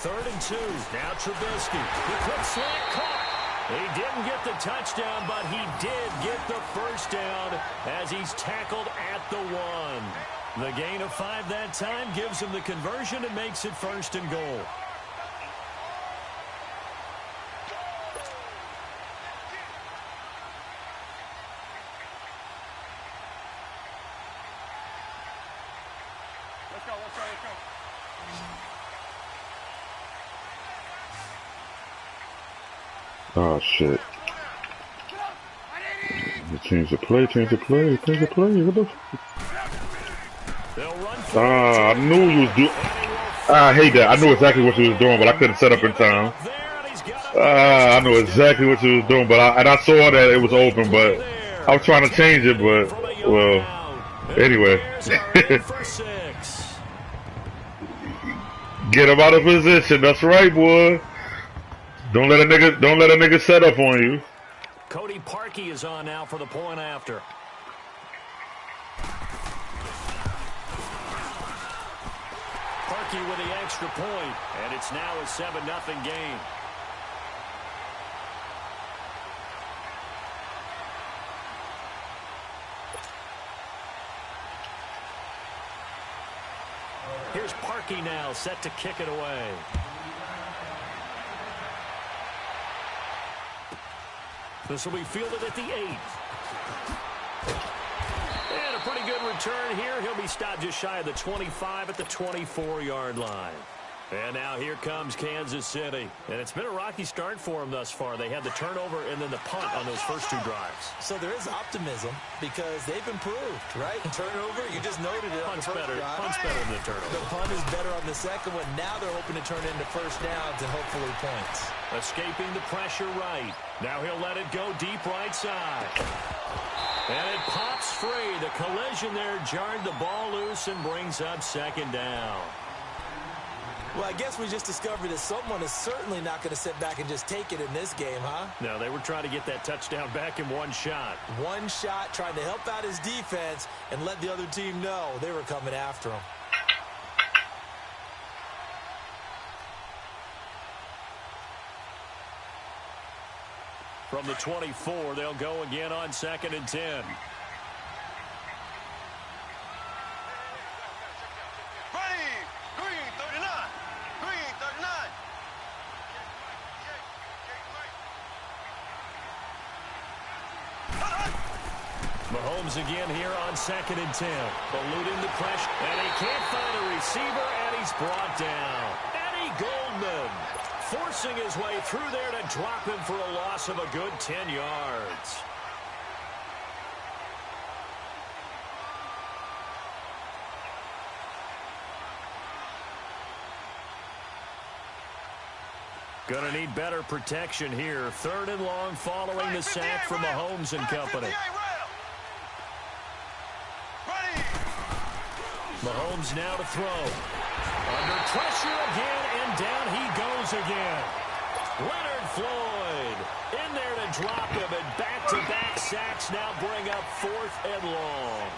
Third and 2. Now Trubisky. The quick slant caught. He didn't get the touchdown, but he did get the 1st down as he's tackled at the 1. The gain of 5 that time gives him the conversion and makes it 1st and goal. Let's go. Oh, shit. Change the play. What the f? I knew you was doing. I hate that. I knew exactly what you was doing, but I couldn't set up in time. I knew exactly what you was doing, but I saw that it was open, but I was trying to change it, but, well, anyway. Get him out of position. That's right, boy. Don't let a nigga set up on you. Cody Parkey is on now for the point after. Parkey with the extra point, and it's now a 7-0 game. Here's Parkey now, set to kick it away. This will be fielded at the 8. And a pretty good return here. He'll be stopped just shy of the 25 at the 24-yard line. And now here comes Kansas City. And it's been a rocky start for them thus far. They had the turnover and then the punt on those first 2 drives. So there is optimism because they've improved, right? Turnover, you just noted it on the first drive. Punt's better than the turnover. The punt is better on the second one. Now they're hoping to turn into first downs and hopefully points. Escaping the pressure right. Now he'll let it go deep right side. And it pops free. The collision there jarred the ball loose and brings up second down. Well, I guess we just discovered that someone is certainly not going to sit back and just take it in this game, huh? No, they were trying to get that touchdown back in one shot. One shot, trying to help out his defense and let the other team know they were coming after him. From the 24, they'll go again on 2nd and 10. Mahomes again here on 2nd and 10. Eluding the pressure. And he can't find a receiver, and he's brought down. Eddie Goldman forcing his way through there to drop him for a loss of a good 10 yards. Gonna need better protection here. 3rd and long following the sack from Mahomes and company. Mahomes now to throw. Under pressure again, and down he goes again. Leonard Floyd in there to drop him, and back-to-back sacks now bring up 4th and long.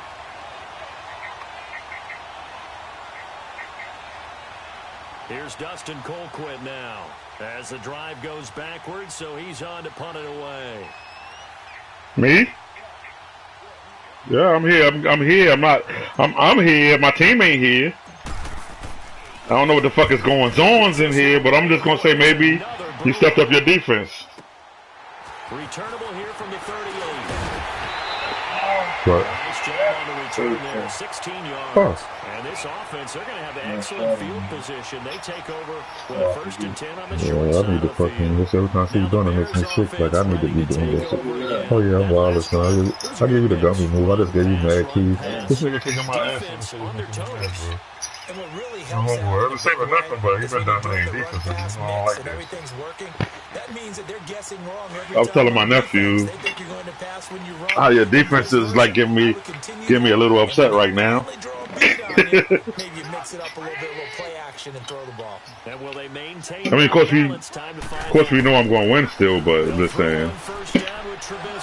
Here's Dustin Colquitt now as the drive goes backwards, so he's on to punt it away. Me? Yeah, I'm here. I'm here. I'm here. My team ain't here. I don't know what the fuck is going on in here, but I'm just gonna say maybe you stepped up your defense. Returnable here from the 38. Right. Nice job on the return there, 16 yards. And this offense, they're going to have excellent field position. They take over with a 1st and 10 on the short I side need to of the fucking field. this every time I see you doing it makes me sick. Like I need to be doing this. Oh yeah, I'm wild. I gave you the dummy move. I just gave you mad keys. This nigga kicking my ass. Defense on their toes. And what really I'm helps over. It saving nothing, but he's been dominating the defense. run-pass I don't mix like and this. everything's working. That means that they're guessing wrong every I was time telling my on nephew defense. They think you're going to pass when you run. how your defense is like getting me a little upset right now. Maybe you mix it up a little bit, a little play action and throw the ball. And will they maintain I mean, of course we know I'm going to win still, but I'm just saying,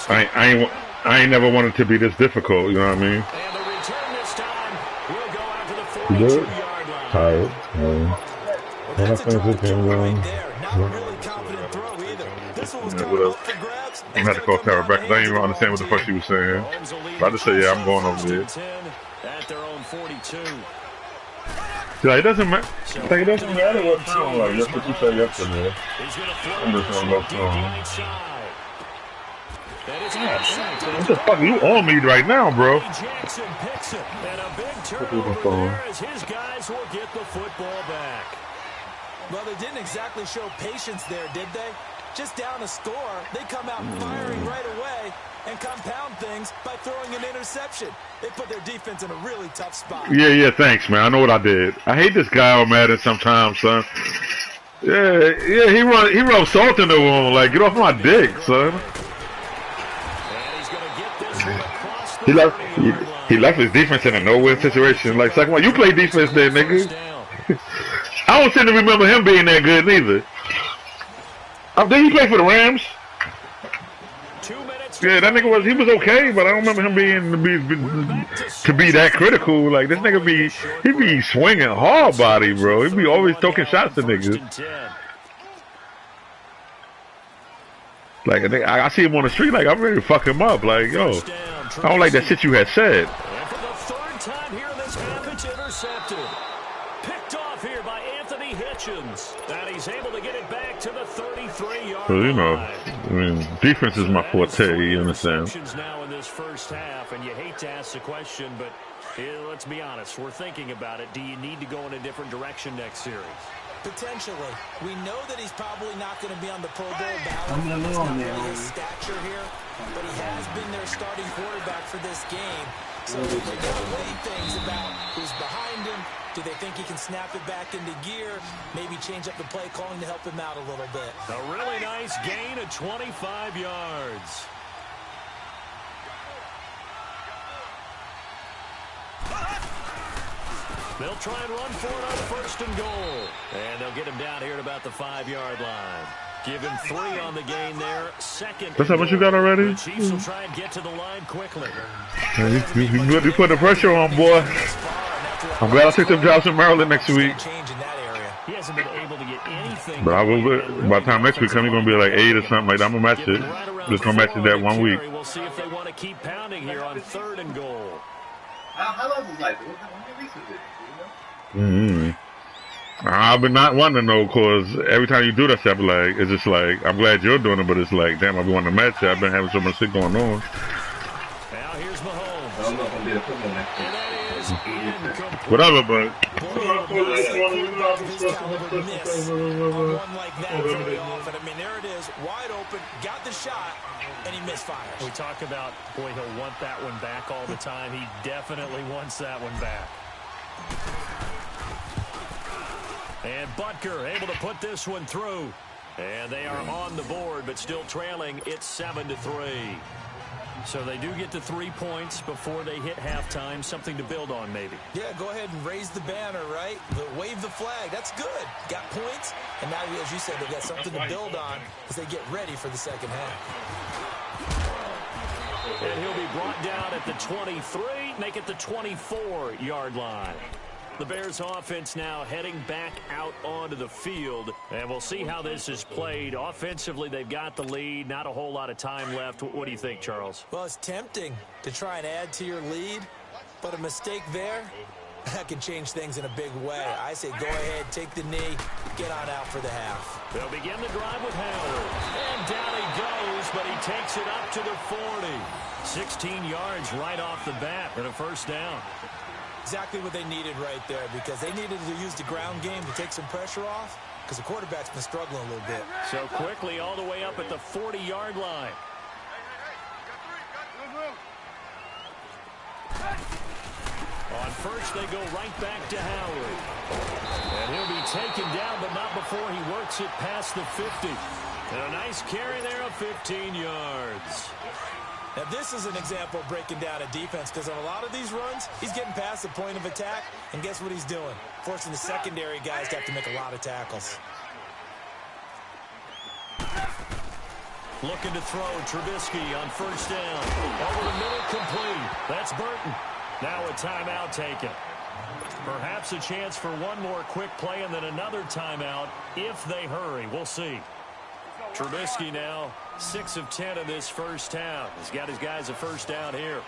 I ain't never wanted to be this difficult. You know what I mean? And the return this time will go out to the You good? 42-yard line. Tired. When I finish this game, Not really confident throw either. This one was kind of up for grabs. I'm gonna have to call Tara back because I didn't even understand what the fuck she was saying. But I just say, yeah, I'm going over there. At their own 42. Yeah, it doesn't matter. It doesn't matter what time. Like that's what you said yesterday. He's going to I'm just gonna go through. right side. And it's What the fuck? You on me right now, bro? Jackson picks it. And a big turnover there as his guys will get the football back. Well, they didn't exactly show patience there, did they? Just down a score, they come out firing right away and compound things by throwing an interception. They put their defense in a really tough spot. Yeah, thanks, man. I know what I did. I hate this guy on Madden sometimes, son. Yeah, he rubs salt in the wound. Like, get off my dick, son. And he's going to get this one across the He left his defense in a no-win situation. Like, second one, you play defense there, nigga. I don't seem to remember him being that good neither. Did he play for the Rams? 2 minutes. Yeah, that nigga he was okay, but I don't remember him to be that critical. Like this nigga he be swinging hard body, bro. He be always taking shots at niggas. Like I see him on the street, like I'm ready to fuck him up. Like yo, I don't like that shit you had said. And for the 3rd time here in this half, it's intercepted. Picked off here by Anthony Hitchens. And he's able to get it back to the 33-yard So you know, line. I mean, defense is my forte. You understand? Interceptions now in this first half, and you hate to ask the question, but let's be honest. We're thinking about it. Do you need to go in a different direction next series? Potentially. We know that he's probably not going to be on the Pro Bowl ballot. It's not really his stature here, but he has been their starting quarterback for this game. So they're going to weigh things about who's behind him. Do they think he can snap it back into gear? Maybe change up the play calling to help him out a little bit. A really nice gain of 25 yards. They'll try and run for it on first and goal. And they'll get him down here at about the 5-yard line. Give him 3 on the gain there. Second. That's how much you got already? The Chiefs will try and get to the line quickly. You put the pressure on, boy. I'm glad I took them jobs in Maryland next week. He hasn't been able to get anything. But I will. By the time next week comes, he's gonna be like 8 or something like that. I'm gonna match it. Just gonna match it that 1 week. We'll see if they want to keep pounding here on 3rd and goal. How long is it like? How many weeks is it? I've been not wanting to know, cause every time you do that stuff, like it's just like I'm glad you're doing it, but it's like damn, I've been wanting to match it. I've been having so much shit going on. Now here's Mahomes. I don't know if I'm gonna be able to put one next And that is incomplete. Whatever, but One like that very often. I mean, there it is, wide open, got the shot, and he misfires. We talk about, boy, he'll want that one back all the time. He definitely wants that one back. And Butker able to put this one through. And they are on the board, but still trailing. It's 7-3. So they do get to 3 points before they hit halftime. Something to build on, maybe. Yeah, go ahead and raise the banner, right? Wave the flag. That's good. Got points. And now, as you said, they've got something to build on as they get ready for the second half. And he'll be brought down at the 23, make it the 24-yard line. The Bears offense now heading back out onto the field, and we'll see how this is played. Offensively, they've got the lead, not a whole lot of time left. What do you think, Charles? Well, it's tempting to try and add to your lead, but a mistake there, that can change things in a big way. I say go ahead, take the knee, get on out for the half. They'll begin the drive with Howard, and down he goes, but he takes it up to the 40. 16 yards right off the bat and a first down. Exactly what they needed right there, because they needed to use the ground game to take some pressure off, because the quarterback's been struggling a little bit. So quickly all the way up at the 40-yard line. On first, they go right back to Howard. And he'll be taken down, but not before he works it past the 50. And a nice carry there of 15 yards. Now, this is an example of breaking down a defense, because on a lot of these runs, he's getting past the point of attack, and guess what he's doing? Forcing the secondary guys to have to make a lot of tackles. Looking to throw, Trubisky on first down. Over the middle, complete. That's Burton. Now a timeout taken. Perhaps a chance for one more quick play and then another timeout if they hurry. We'll see. Trubisky now 6 of 10 in this first half. He's got his guys a first down here.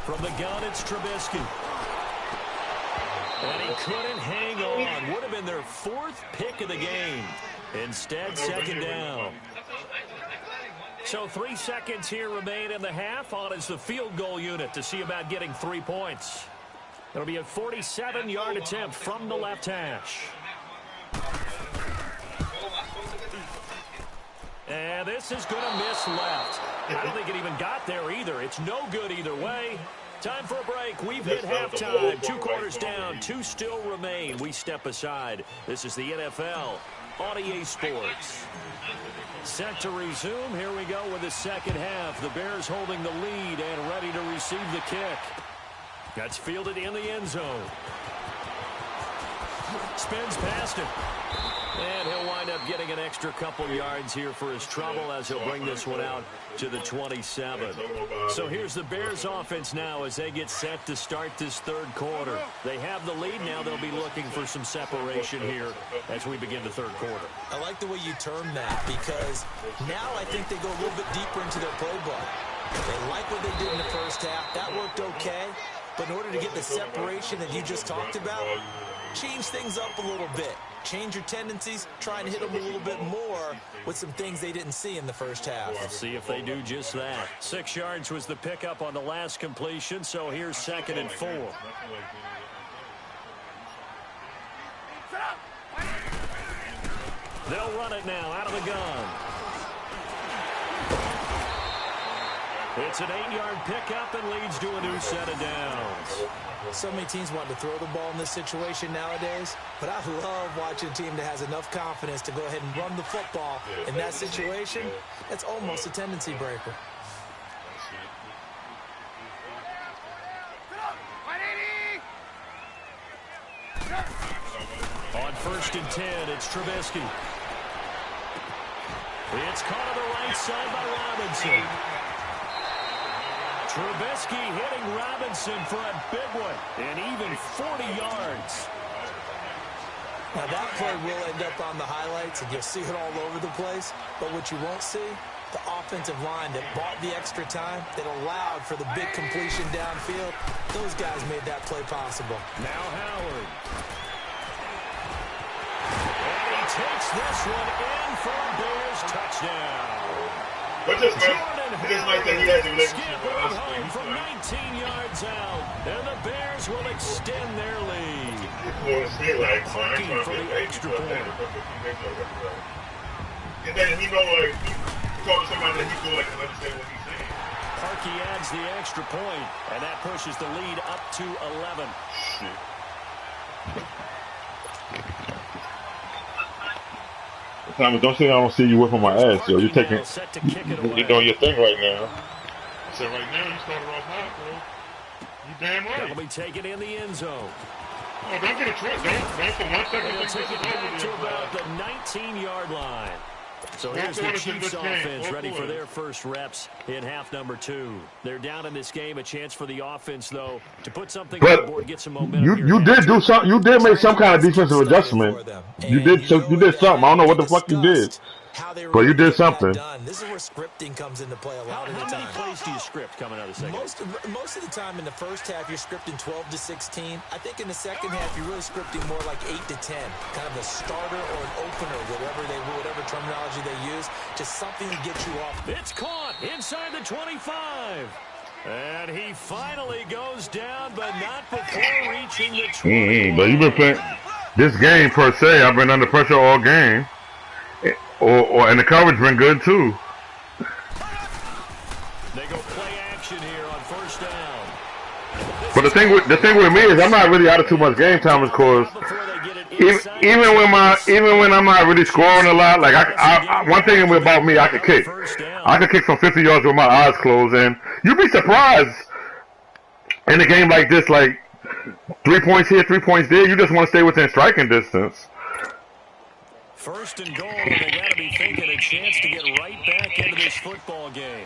From the gun, it's Trubisky. And he couldn't hang on. Would have been their 4th pick of the game. Instead, second down. So 3 seconds here remain in the half. On is the field goal unit to see about getting 3 points. It'll be a 47-yard attempt from the left hash. And this is going to miss left. I don't think it even got there either. It's no good either way. Time for a break. We've hit halftime. 2 quarters down. 2 still remain. We step aside. This is the NFL on EA Sports. Set to resume. Here we go with the second half. The Bears holding the lead and ready to receive the kick. That's fielded in the end zone. Spins past it. And he'll wind up getting an extra couple yards here for his trouble as he'll bring this one out to the 27. So here's the Bears offense now as they get set to start this third quarter. They have the lead now. They'll be looking for some separation here as we begin the third quarter. I like the way you term that, because now I think they go a little bit deeper into their playbook. They like what they did in the first half. That worked okay. But in order to get the separation that you just talked about, change things up a little bit. Change your tendencies, try and hit them a little bit more with some things they didn't see in the first half. We'll see if they do just that. 6 yards was the pickup on the last completion, so here's 2nd and 4. They'll run it now out of the gun. It's an 8-yard pickup and leads to a new set of downs. So many teams want to throw the ball in this situation nowadays, but I love watching a team that has enough confidence to go ahead and run the football. In that situation, that's almost a tendency breaker. On 1st and 10, it's Trubisky. It's caught on the right side by Robinson. Trubisky hitting Robinson for a big one, and even 40 yards. Now that play will end up on the highlights, and you'll see it all over the place. But what you won't see, the offensive line that bought the extra time, that allowed for the big completion downfield, those guys made that play possible. Now Howard. And he takes this one in for a Bears touchdown. But just like that, he has a relationship with us. From 19 yards out, and the Bears will extend their lead. Parking for the extra point. And then he know, like, he talk to somebody that he feel like can understand what he's saying. Parkey adds the extra point, and that pushes the lead up to 11. Shit. Thomas, don't say I don't see you whipping my ass, yo. You're taking, you're doing your thing right now. I said right now, you started off hot, bro. You damn right. That'll be taken in the end zone. Oh, don't get a trip. Don't for 1 second They'll take it back to about the 19-yard line. So here's the Chiefs offense ready for their first reps in half number 2. They're down in this game. A chance for the offense, though, to put something on the board, get some momentum. You did do something. You did make some kind of defensive adjustment. You did something. I don't know what the fuck you did. But you did something. This is where scripting comes into play a lot of the time. How many plays do you script coming out of the second? Most of the time in the first half, you're scripting 12 to 16. I think in the second half, you're really scripting more like 8 to 10. Kind of a starter or an opener, whatever terminology they use. Just something to get you off. It's caught inside the 25. And he finally goes down, but not before reaching the 20. But you've been playing this game per se. I've been under pressure all game. And the coverage been good too. They go play action here on 1st down. But the thing with me is I'm not really out of too much game time, because even when I'm not really scoring a lot, like one thing about me, I can kick. I can kick from 50 yards with my eyes closed, and you'd be surprised in a game like this, like 3 points here, 3 points there. You just want to stay within striking distance. 1st and goal, and they got to be thinking a chance to get right back into this football game.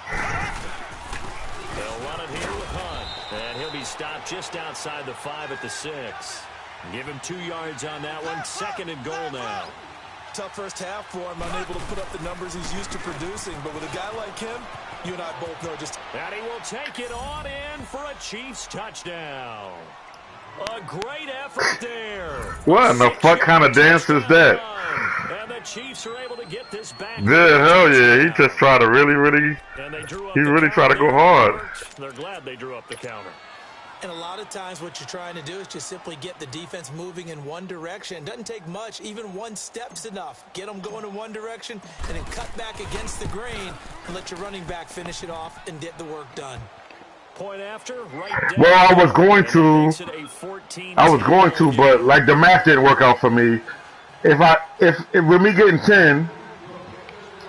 They'll run it here with Hunt, and he'll be stopped just outside the 5 at the 6. Give him 2 yards on that one. 2nd and goal now. Tough first half for him, unable to put up the numbers he's used to producing, but with a guy like him, you and I both know just... And he will take it on in for a Chiefs touchdown. A great effort there. What in the fuck kind of dance is that? And the Chiefs are able to get this back. Yeah, hell yeah. He just tried to really try to go hard. They're glad they drew up the counter. And a lot of times what you're trying to do is just simply get the defense moving in one direction. It doesn't take much. Even 1 step's enough. Get them going in one direction and then cut back against the grain and let your running back finish it off and get the work done. Point after, right down. Well, I was going to, but like the math didn't work out for me. If with me getting 10,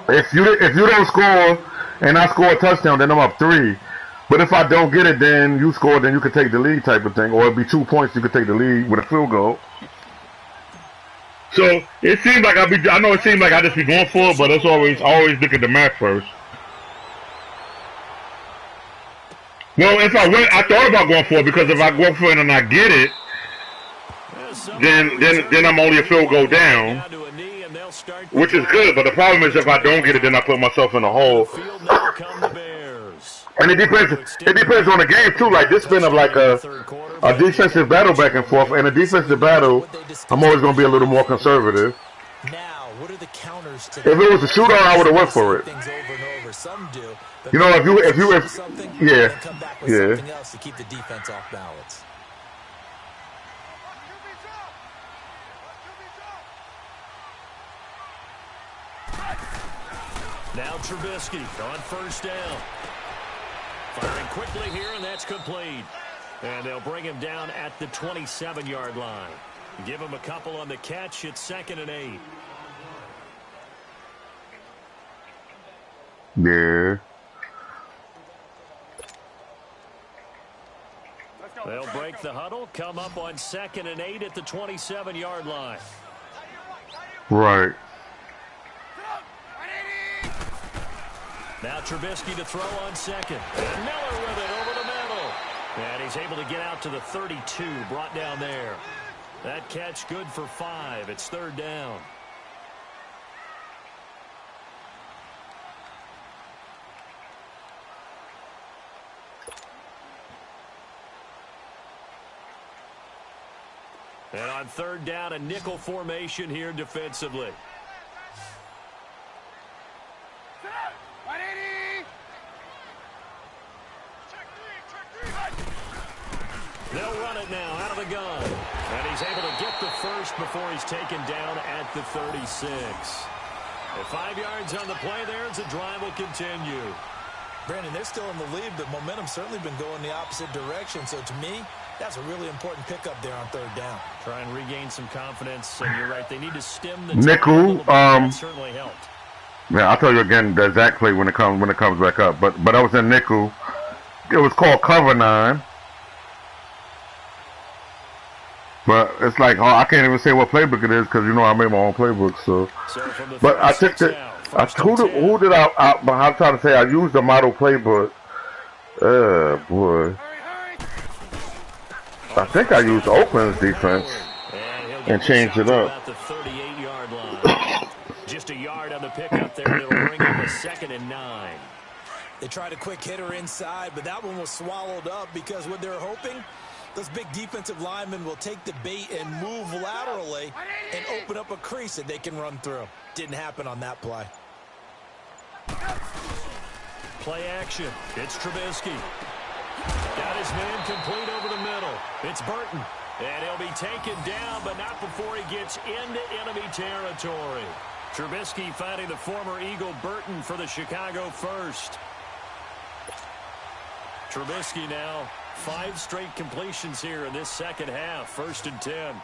if you don't score and I score a touchdown, then I'm up 3. But if I don't get it, then you score, then you could take the lead type of thing, or it'd be 2 points, you could take the lead with a field goal. So it seemed like I know it seemed like I just be going for it, but it's always look at the math first. Well, if I thought about going for it, because if I go for it and I get it, then I'm only a field goal down, which is good. But the problem is if I don't get it, then I put myself in a hole. And it depends on the game too. Like this been of like a defensive battle back and forth. And a defensive battle, I'm always gonna be a little more conservative. Now, what are the counters to if it was a shootout, I would have went for it. Some do, you know, if yeah, come back with something else to keep the defense off balance. Now Trubisky on first down. Firing quickly here, and that's complete. And they'll bring him down at the 27-yard line. Give him a couple on the catch. It's 2nd and 8. Yeah. They'll break the huddle, come up on 2nd and 8 at the 27-yard line. Right. Now Trubisky to throw on second. And Miller with it over the middle. And he's able to get out to the 32, brought down there. That catch good for 5. It's 3rd down. And on 3rd down, a nickel formation here defensively. They'll run it now out of the gun. And he's able to get the first before he's taken down at the 36. At 5 yards on the play there as the drive will continue. Brandon, they're still in the lead, but momentum's certainly been going the opposite direction. So to me, that's a really important pickup there on 3rd down. Try and regain some confidence, and you're right. They need to stem the nickel. That certainly helped. Yeah, I'll tell you again the exact play when it comes back up. But I was in nickel. It was called cover 9. But it's like, oh, I can't even say what playbook it is because, you know, I made my own playbook. So but I took the, who did I'm trying to say I used the model playbook. Boy. I think I used Oakland's defense and changed it up. The 38-yard line. Just a yard on the pickup there. It'll bring up a 2nd and 9. They tried a quick hitter inside, but that one was swallowed up because what they're hoping, those big defensive linemen will take the bait and move laterally and open up a crease that they can run through. Didn't happen on that play. Play action. It's Trubisky. Got his man complete over the middle. It's Burton. And he'll be taken down, but not before he gets into enemy territory. Trubisky finding the former Eagle Burton for the Chicago first. Trubisky now 5 straight completions here in this second half. 1st and 10.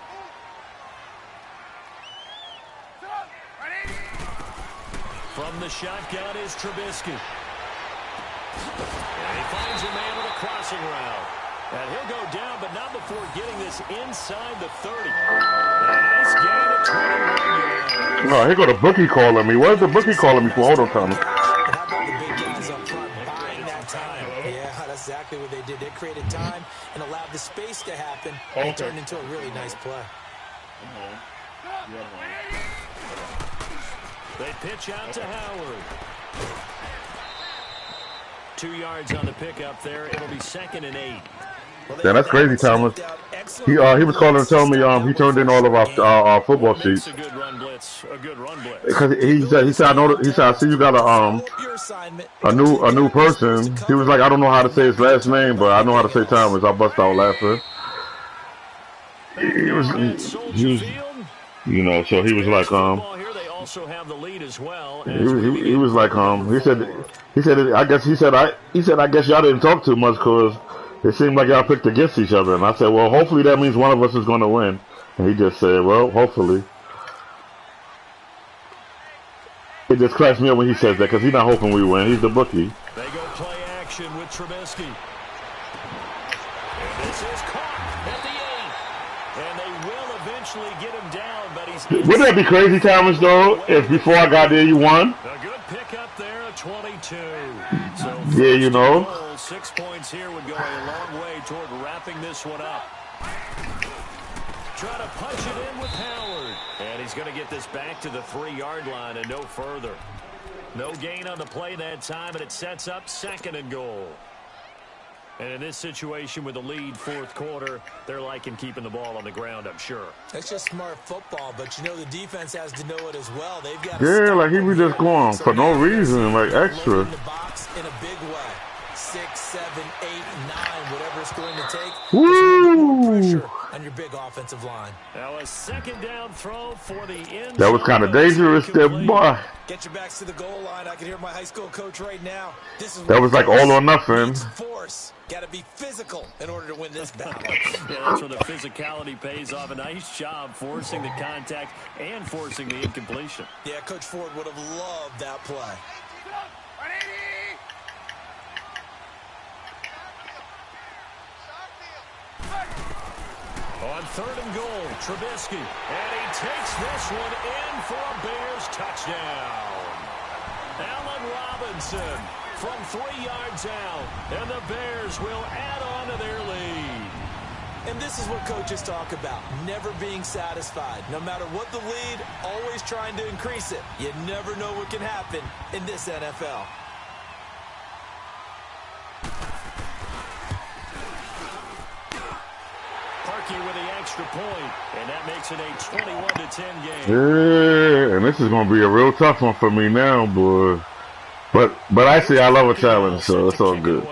From the shotgun is Trubisky. And he finds a man with a crossing route. And he'll go down, but not before getting this inside the 30. A nice gain of 21 yards. Oh, here go the bookie calling me. What is the bookie calling me for? Hold on, Tommy. How about the big guys up front buying that time? Yeah, that's exactly what they did. They created time and allowed the space to happen. And it turned into a really nice play. They pitch out to Howard. 2 yards on the pickup there. It'll be 2nd and 8. Yeah, that's crazy, Thomas. He was calling and telling me he turned in all of our football sheets. A good run blitz. A good run blitz. Because he said I see you got a new person. He was like, I don't know how to say his last name, but I know how to say Thomas. I bust out laughing. He was, you know, so he was like also have the lead as well. He was like he said I guess y'all didn't talk too much because it seemed like y'all picked against each other. And I said, well, hopefully that means one of us is going to win. And he just said, well, hopefully. It just cracks me up when he says that because he's not hoping we win. He's the bookie. They go play action with Trubisky. And this is caught at the 8. And they will eventually get him down, but he's... Wouldn't that be crazy, Thomas, though, if before I got there you won? A good pickup there, a 22. So yeah, you know. 6 points here would go a long way toward wrapping this one up. Try to punch it in with Howard. And he's going to get this back to the 3-yard line and no further. No gain on the play that time, and it sets up 2nd and goal. And in this situation with the lead 4th quarter, they're liking keeping the ball on the ground, I'm sure. That's just smart football, but you know the defense has to know it as well. They've got to Yeah, like he was just going for no reason, like extra. in the box in a big way. 6, 7, 8, 9, whatever it's going to take. Woo! Pressure on your big offensive line. Now a 2nd down throw for the end. That was kind of dangerous there, boy. Get your backs to the goal line. I can hear my high school coach right now. That was like all or nothing. Force. Got to be physical in order to win this battle. Yeah, that's where the physicality pays off. A nice job forcing the contact and forcing the incompletion. Yeah, Coach Ford would have loved that play. On 3rd and goal, Trubisky. And he takes this one in for a Bears touchdown. Allen Robinson from 3 yards out. And the Bears will add on to their lead. And this is what coaches talk about, never being satisfied. No matter what the lead, always trying to increase it. You never know what can happen in this NFL. With the extra point, and that makes it a 21-10 game. Yeah, and this is gonna be a real tough one for me now, boy. But actually, I love a challenge, so it's all good.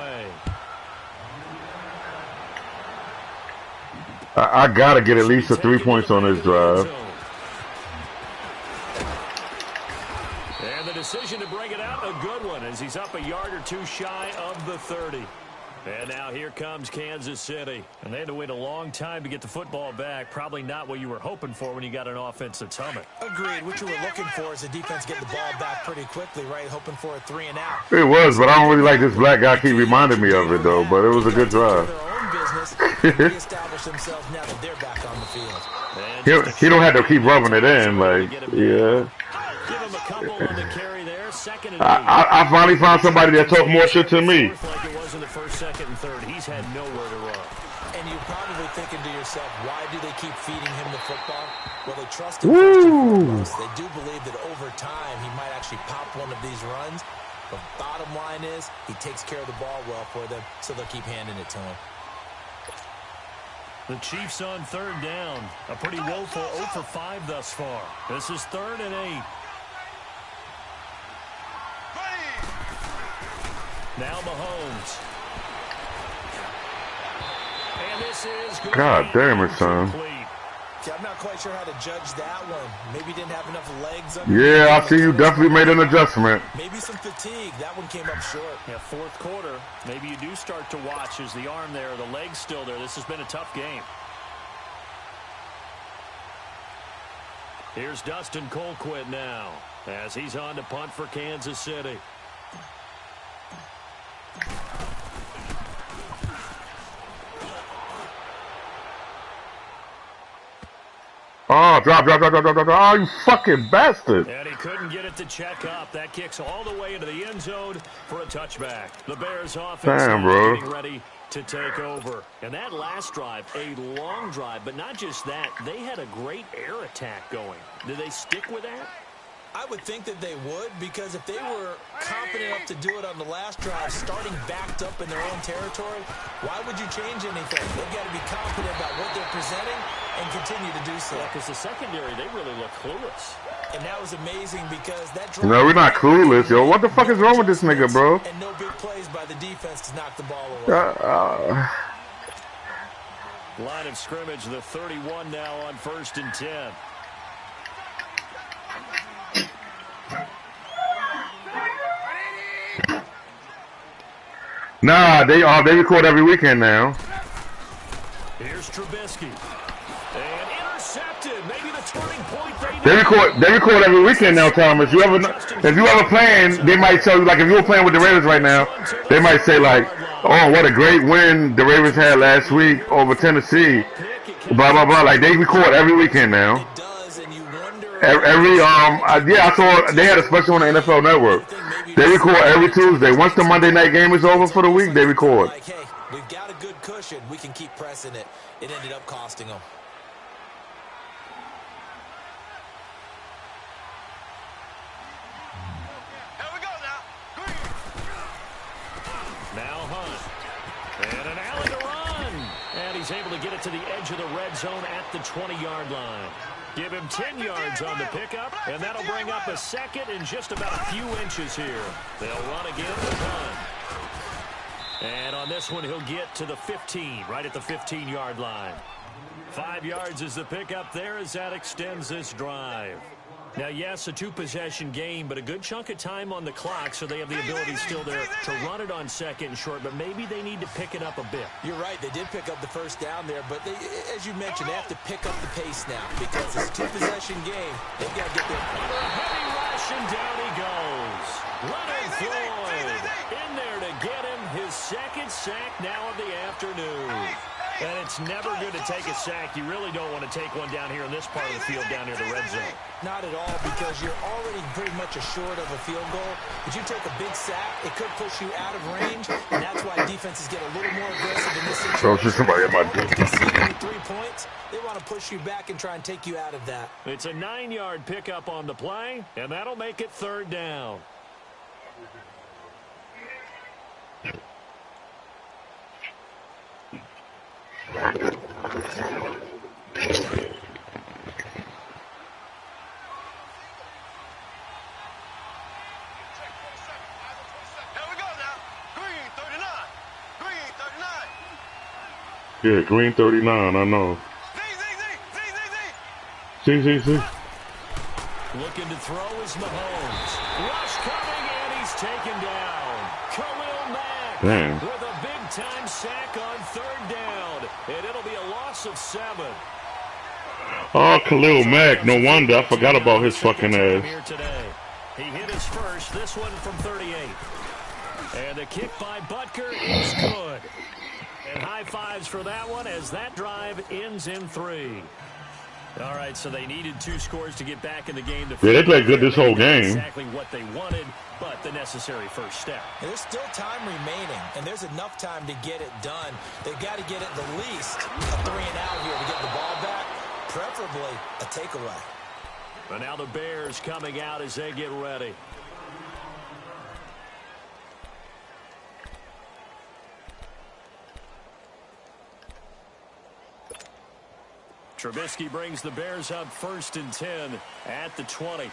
I gotta get at least a 3 points on this drive. And the decision to bring it out, a good one, as he's up a yard or 2 shy of the 30. And now here comes Kansas City. And they had to wait a long time to get the football back. Probably not what you were hoping for when you got an offense that's humming. Agreed. What you were looking for is the defense getting the ball back pretty quickly, right? Hoping for a 3 and out. It was, but I don't really like this black guy keep reminding me of it, though. But it was a good drive. Reestablish themselves now that they're back on the field. He don't have to keep rubbing it in, like, yeah. Give him a couple on the carry there. 2nd and 8. I finally found somebody that talked more shit to me. Like it was in the 1st, 2nd, and 3rd. He's had nowhere to run. And you're probably thinking to yourself, why do they keep feeding him the football? Well, they trust him first and foremost. They do believe that over time he might actually pop one of these runs. But bottom line is, he takes care of the ball well for them, so they'll keep handing it to him. The Chiefs on 3rd down. A pretty woeful 0 for 5 thus far. This is 3rd and 8. Now Mahomes. And this is good. God damn it, son. Yeah, I'm not quite sure how to judge that one. Maybe didn't have enough legs. Yeah, I see you definitely made an adjustment. Maybe some fatigue. That one came up short. Yeah, 4th quarter. Maybe you do start to watch as the arm there, the leg's still there. This has been a tough game. Here's Dustin Colquitt now as he's on to punt for Kansas City. Oh, drop. Oh, you fucking bastard. And he couldn't get it to check up. That kicks all the way into the end zone for a touchback. The Bears offense getting ready to take over. And that last drive, a long drive, but not just that. They had a great air attack going. Did they stick with that? I would think that they would, because if they were confident enough to do it on the last drive, starting backed up in their own territory, why would you change anything? They've got to be confident about what they're presenting and continue to do so. Because the secondary, they really look clueless. And that was amazing because that drive... No, we're not clueless, yo. What the fuck is wrong with this nigga, bro? And no big plays by the defense to knock the ball away. Line of scrimmage, the 31 now on 1st and 10. Nah, they record every weekend now. Here's Trubisky. And intercepted. Maybe the turning point they record every weekend now, Thomas. If you ever playing, they might tell you, like, if you were playing with the Ravens right now, they might say, like, oh, what a great win the Ravens had last week over Tennessee. Blah blah blah. Like, they record every weekend now. I saw they had a special on the NFL Network. They record every Tuesday. Once the Monday night game is over for the week, they record. Like, hey, we've got a good cushion. We can keep pressing it. It ended up costing them. And an alley to run. And he's able to get it to the edge of the red zone at the 20-yard line. Give him 10 yards on the pickup, and that'll bring up a second in just about a few inches here. They'll run again to punt. And on this one, he'll get to the 15, right at the 15-yard line. 5 yards is the pickup there as that extends this drive. Now, yes, a two-possession game, but a good chunk of time on the clock, so they have the ability still there to run it on second and short, but maybe they need to pick it up a bit. You're right. They did pick up the first down there, but they, as you mentioned, they have to pick up the pace now because it's a two-possession game. They've got to get there. Under a heavy rush, and down he goes. Leonard Floyd in there to get him his second sack now of the afternoon. And it's never good to take a sack. You really don't want to take one down here in this part of the field down near the red zone. Not at all, because you're already pretty much assured of a field goal. But you take a big sack, it could push you out of range, and that's why defenses get a little more aggressive in this situation. So it's just somebody at my door. If they see you with 3 points, they want to push you back and try and take you out of that. It's a 9-yard pickup on the play, and that'll make it third down. Yeah, green 39, I know. See. Looking to throw is Mahomes. Rush coming, and he's taken down. Khalil Mack Damn. with a big-time sack on third down, and it'll be a loss of 7. Oh, Khalil Mack, no wonder. I forgot about his fucking ass. Here today. He hit his first, this one from 38. And the kick by Butker is good. And high fives for that one as that drive ends in 3. All right, so they needed 2 scores to get back in the game. Yeah, they played good this whole game. Exactly what they wanted, but the necessary first step. And there's still time remaining, and there's enough time to get it done. They've got to get it the least a 3 and out here to get the ball back, preferably a takeaway. But now the Bears coming out as they get ready. Trubisky brings the Bears up 1st and 10 at the 20.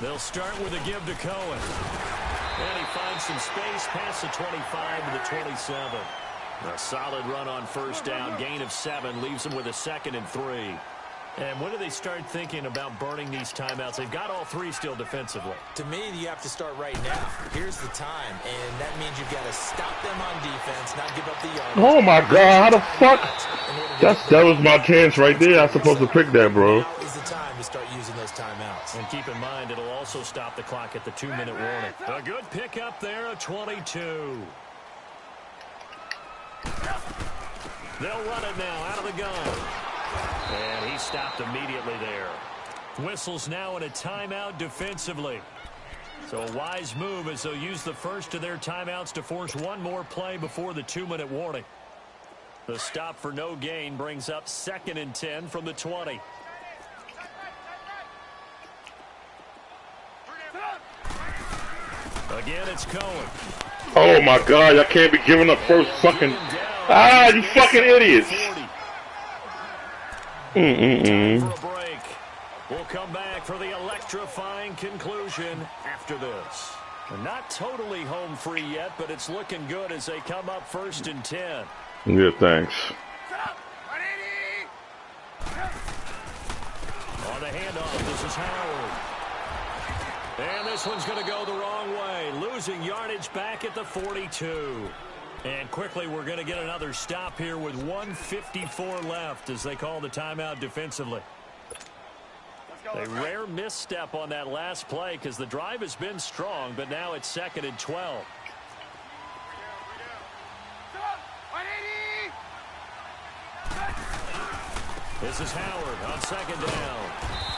They'll start with a give to Cohen. And he finds some space past the 25 to the 27. A solid run on first down. Gain of 7 leaves them with a 2nd and 3. And when do they start thinking about burning these timeouts? They've got all 3 still defensively. To me, you have to start right now. Here's the time, and that means you've got to stop them on defense, not give up the yardage. Oh my God, how the fuck? That was my chance right there. I was supposed to pick that, bro. Now is the time to start using those timeouts. And keep in mind, it'll also stop the clock at the 2-minute warning. A good pickup there, a 22. They'll run it now out of the gun. And he stopped immediately there. Whistles now in a timeout defensively. So a wise move as they'll use the first of their timeouts to force one more play before the 2-minute warning. The stop for no gain brings up 2nd and 10 from the 20. Again, it's Cohen. Oh my God, I can't be giving up first fucking... Ah, you fucking idiots. Time for a break. We'll come back for the electrifying conclusion after this. Not totally home free yet, but it's looking good as they come up 1st and 10. Yeah, thanks. On the handoff, this is Howard. And this one's going to go the wrong way. Losing yardage back at the 42. And quickly, we're going to get another stop here with 1:54 left as they call the timeout defensively. A rare misstep on that last play because the drive has been strong, but now it's 2nd and 12. This is Howard on 2nd down.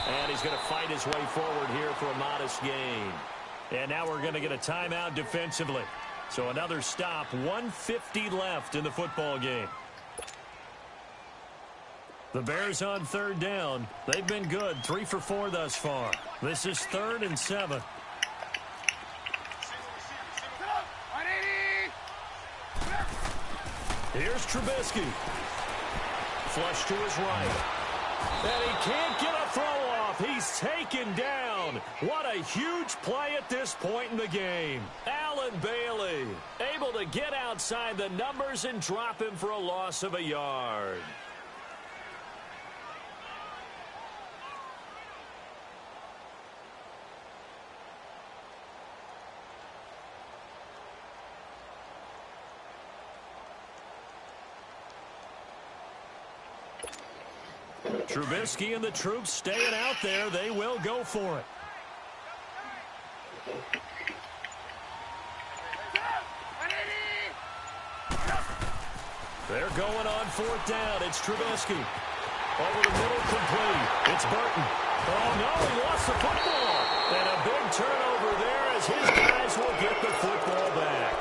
And he's going to fight his way forward here for a modest gain. And now we're going to get a timeout defensively. So another stop, 1:50 left in the football game. The Bears on third down. They've been good, 3 for 4 thus far. This is 3rd and 7. Here's Trubisky. Flush to his right. And he can't get a throw off. He's taken down. What a huge play at this point in the game. Allen Bailey able to get outside the numbers and drop him for a loss of a yard. Trubisky and the troops staying out there. They will go for it. They're going on 4th down. It's Trubisky. Over the middle, complete. It's Burton. Oh, no, he lost the football. And a big turnover there as his guys will get the football back.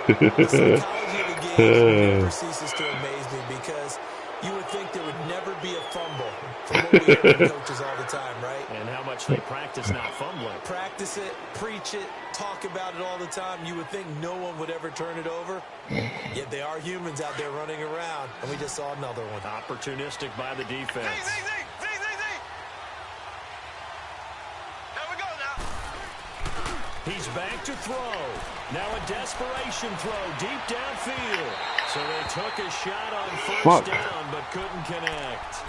The psychology of the game never ceases to amaze me because you would think there would never be a fumble from what we hear from coaches all the time, right? And how much they practice not fumbling. Practice it, preach it, talk about it all the time. You would think no one would ever turn it over. Yet they are humans out there running around, and we just saw another one. Opportunistic by the defense. He's back to throw. Now a desperation throw deep downfield. So they took a shot on 1st down, but couldn't connect.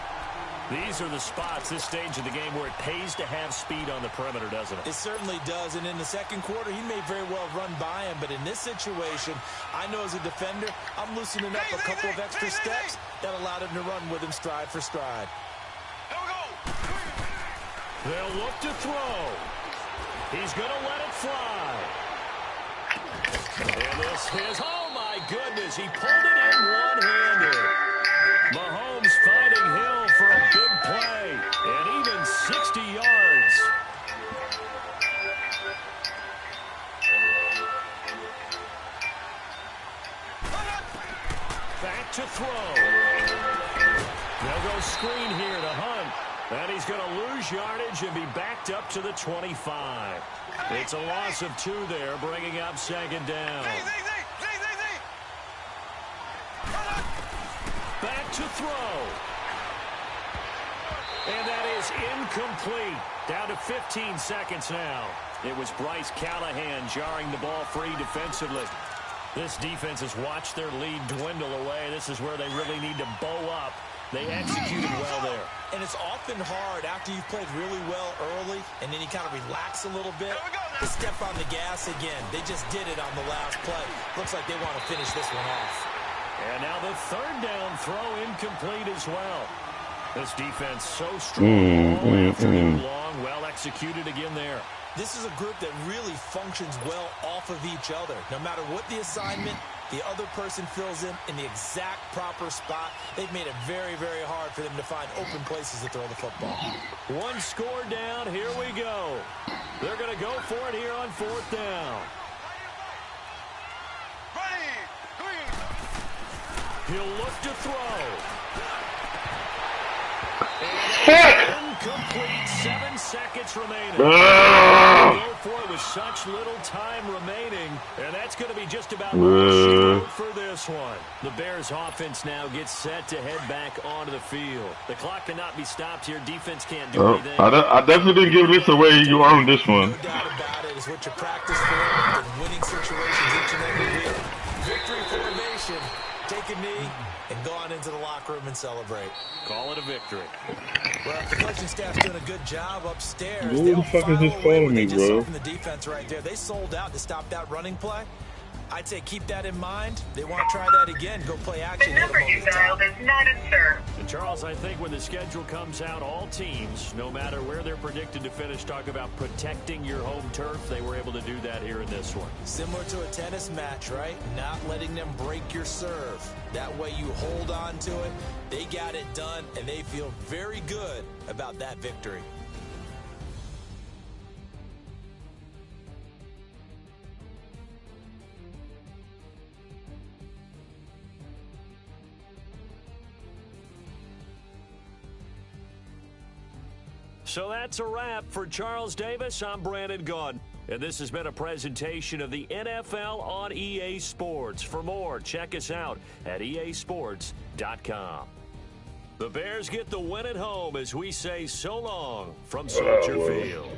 These are the spots, this stage of the game, where it pays to have speed on the perimeter, doesn't it? It certainly does, and in the second quarter, he may very well run by him, but in this situation, I know as a defender, I'm loosening up a couple of extra steps that allowed him to run with him stride for stride. They'll look to throw. He's going to let it fly. And this is, oh my goodness, he pulled it in one-handed. Mahomes finding Hill for a big play, and even 60 yards. Back to throw. They'll go screen here to Hunt. And he's going to lose yardage and be backed up to the 25. It's a loss of 2 there, bringing up 2nd down. Back to throw. And that is incomplete. Down to 15 seconds now. It was Bryce Callahan jarring the ball free defensively. This defense has watched their lead dwindle away. This is where they really need to bow up. They executed well there. And it's often hard after you've played really well early and then you kind of relax a little bit to step on the gas again. They just did it on the last play. Looks like they want to finish this one off. And now the 3rd down throw incomplete as well. This defense so strong all afternoon long. Well executed again there. This is a group that really functions well off of each other. No matter what the assignment, the other person fills in the exact proper spot. They've made it very, very hard for them to find open places to throw the football. 1 score down. Here we go. They're going to go for it here on 4th down. He'll look to throw. Incomplete. 7 seconds remaining. Go for it with such little time remaining, and that's going to be just about all for this one. The Bears offense now gets set to head back onto the field. The clock cannot be stopped here. Defense can't do anything. I definitely didn't give this away. You earned this one. No doubt about it. It's what you practice for in winning situations each and every week. Victory formation. Take a knee and go on into the locker room and celebrate. Call it a victory. Well, the coaching staff's doing a good job upstairs. Who the fuck is this calling me, bro? From the defense right there. They sold out to stop that running play. I'd say keep that in mind. They want to try that again. Go play action. The number you dialed is not in service. And Charles, I think when the schedule comes out, all teams, no matter where they're predicted to finish, talk about protecting your home turf. They were able to do that here in this one. Similar to a tennis match, right? Not letting them break your serve. That way you hold on to it. They got it done, and they feel very good about that victory. So that's a wrap. For Charles Davis, I'm Brandon Gaudin. And this has been a presentation of the NFL on EA Sports. For more, check us out at easports.com. The Bears get the win at home as we say so long from Soldier Field.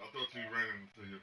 I thought you ran into your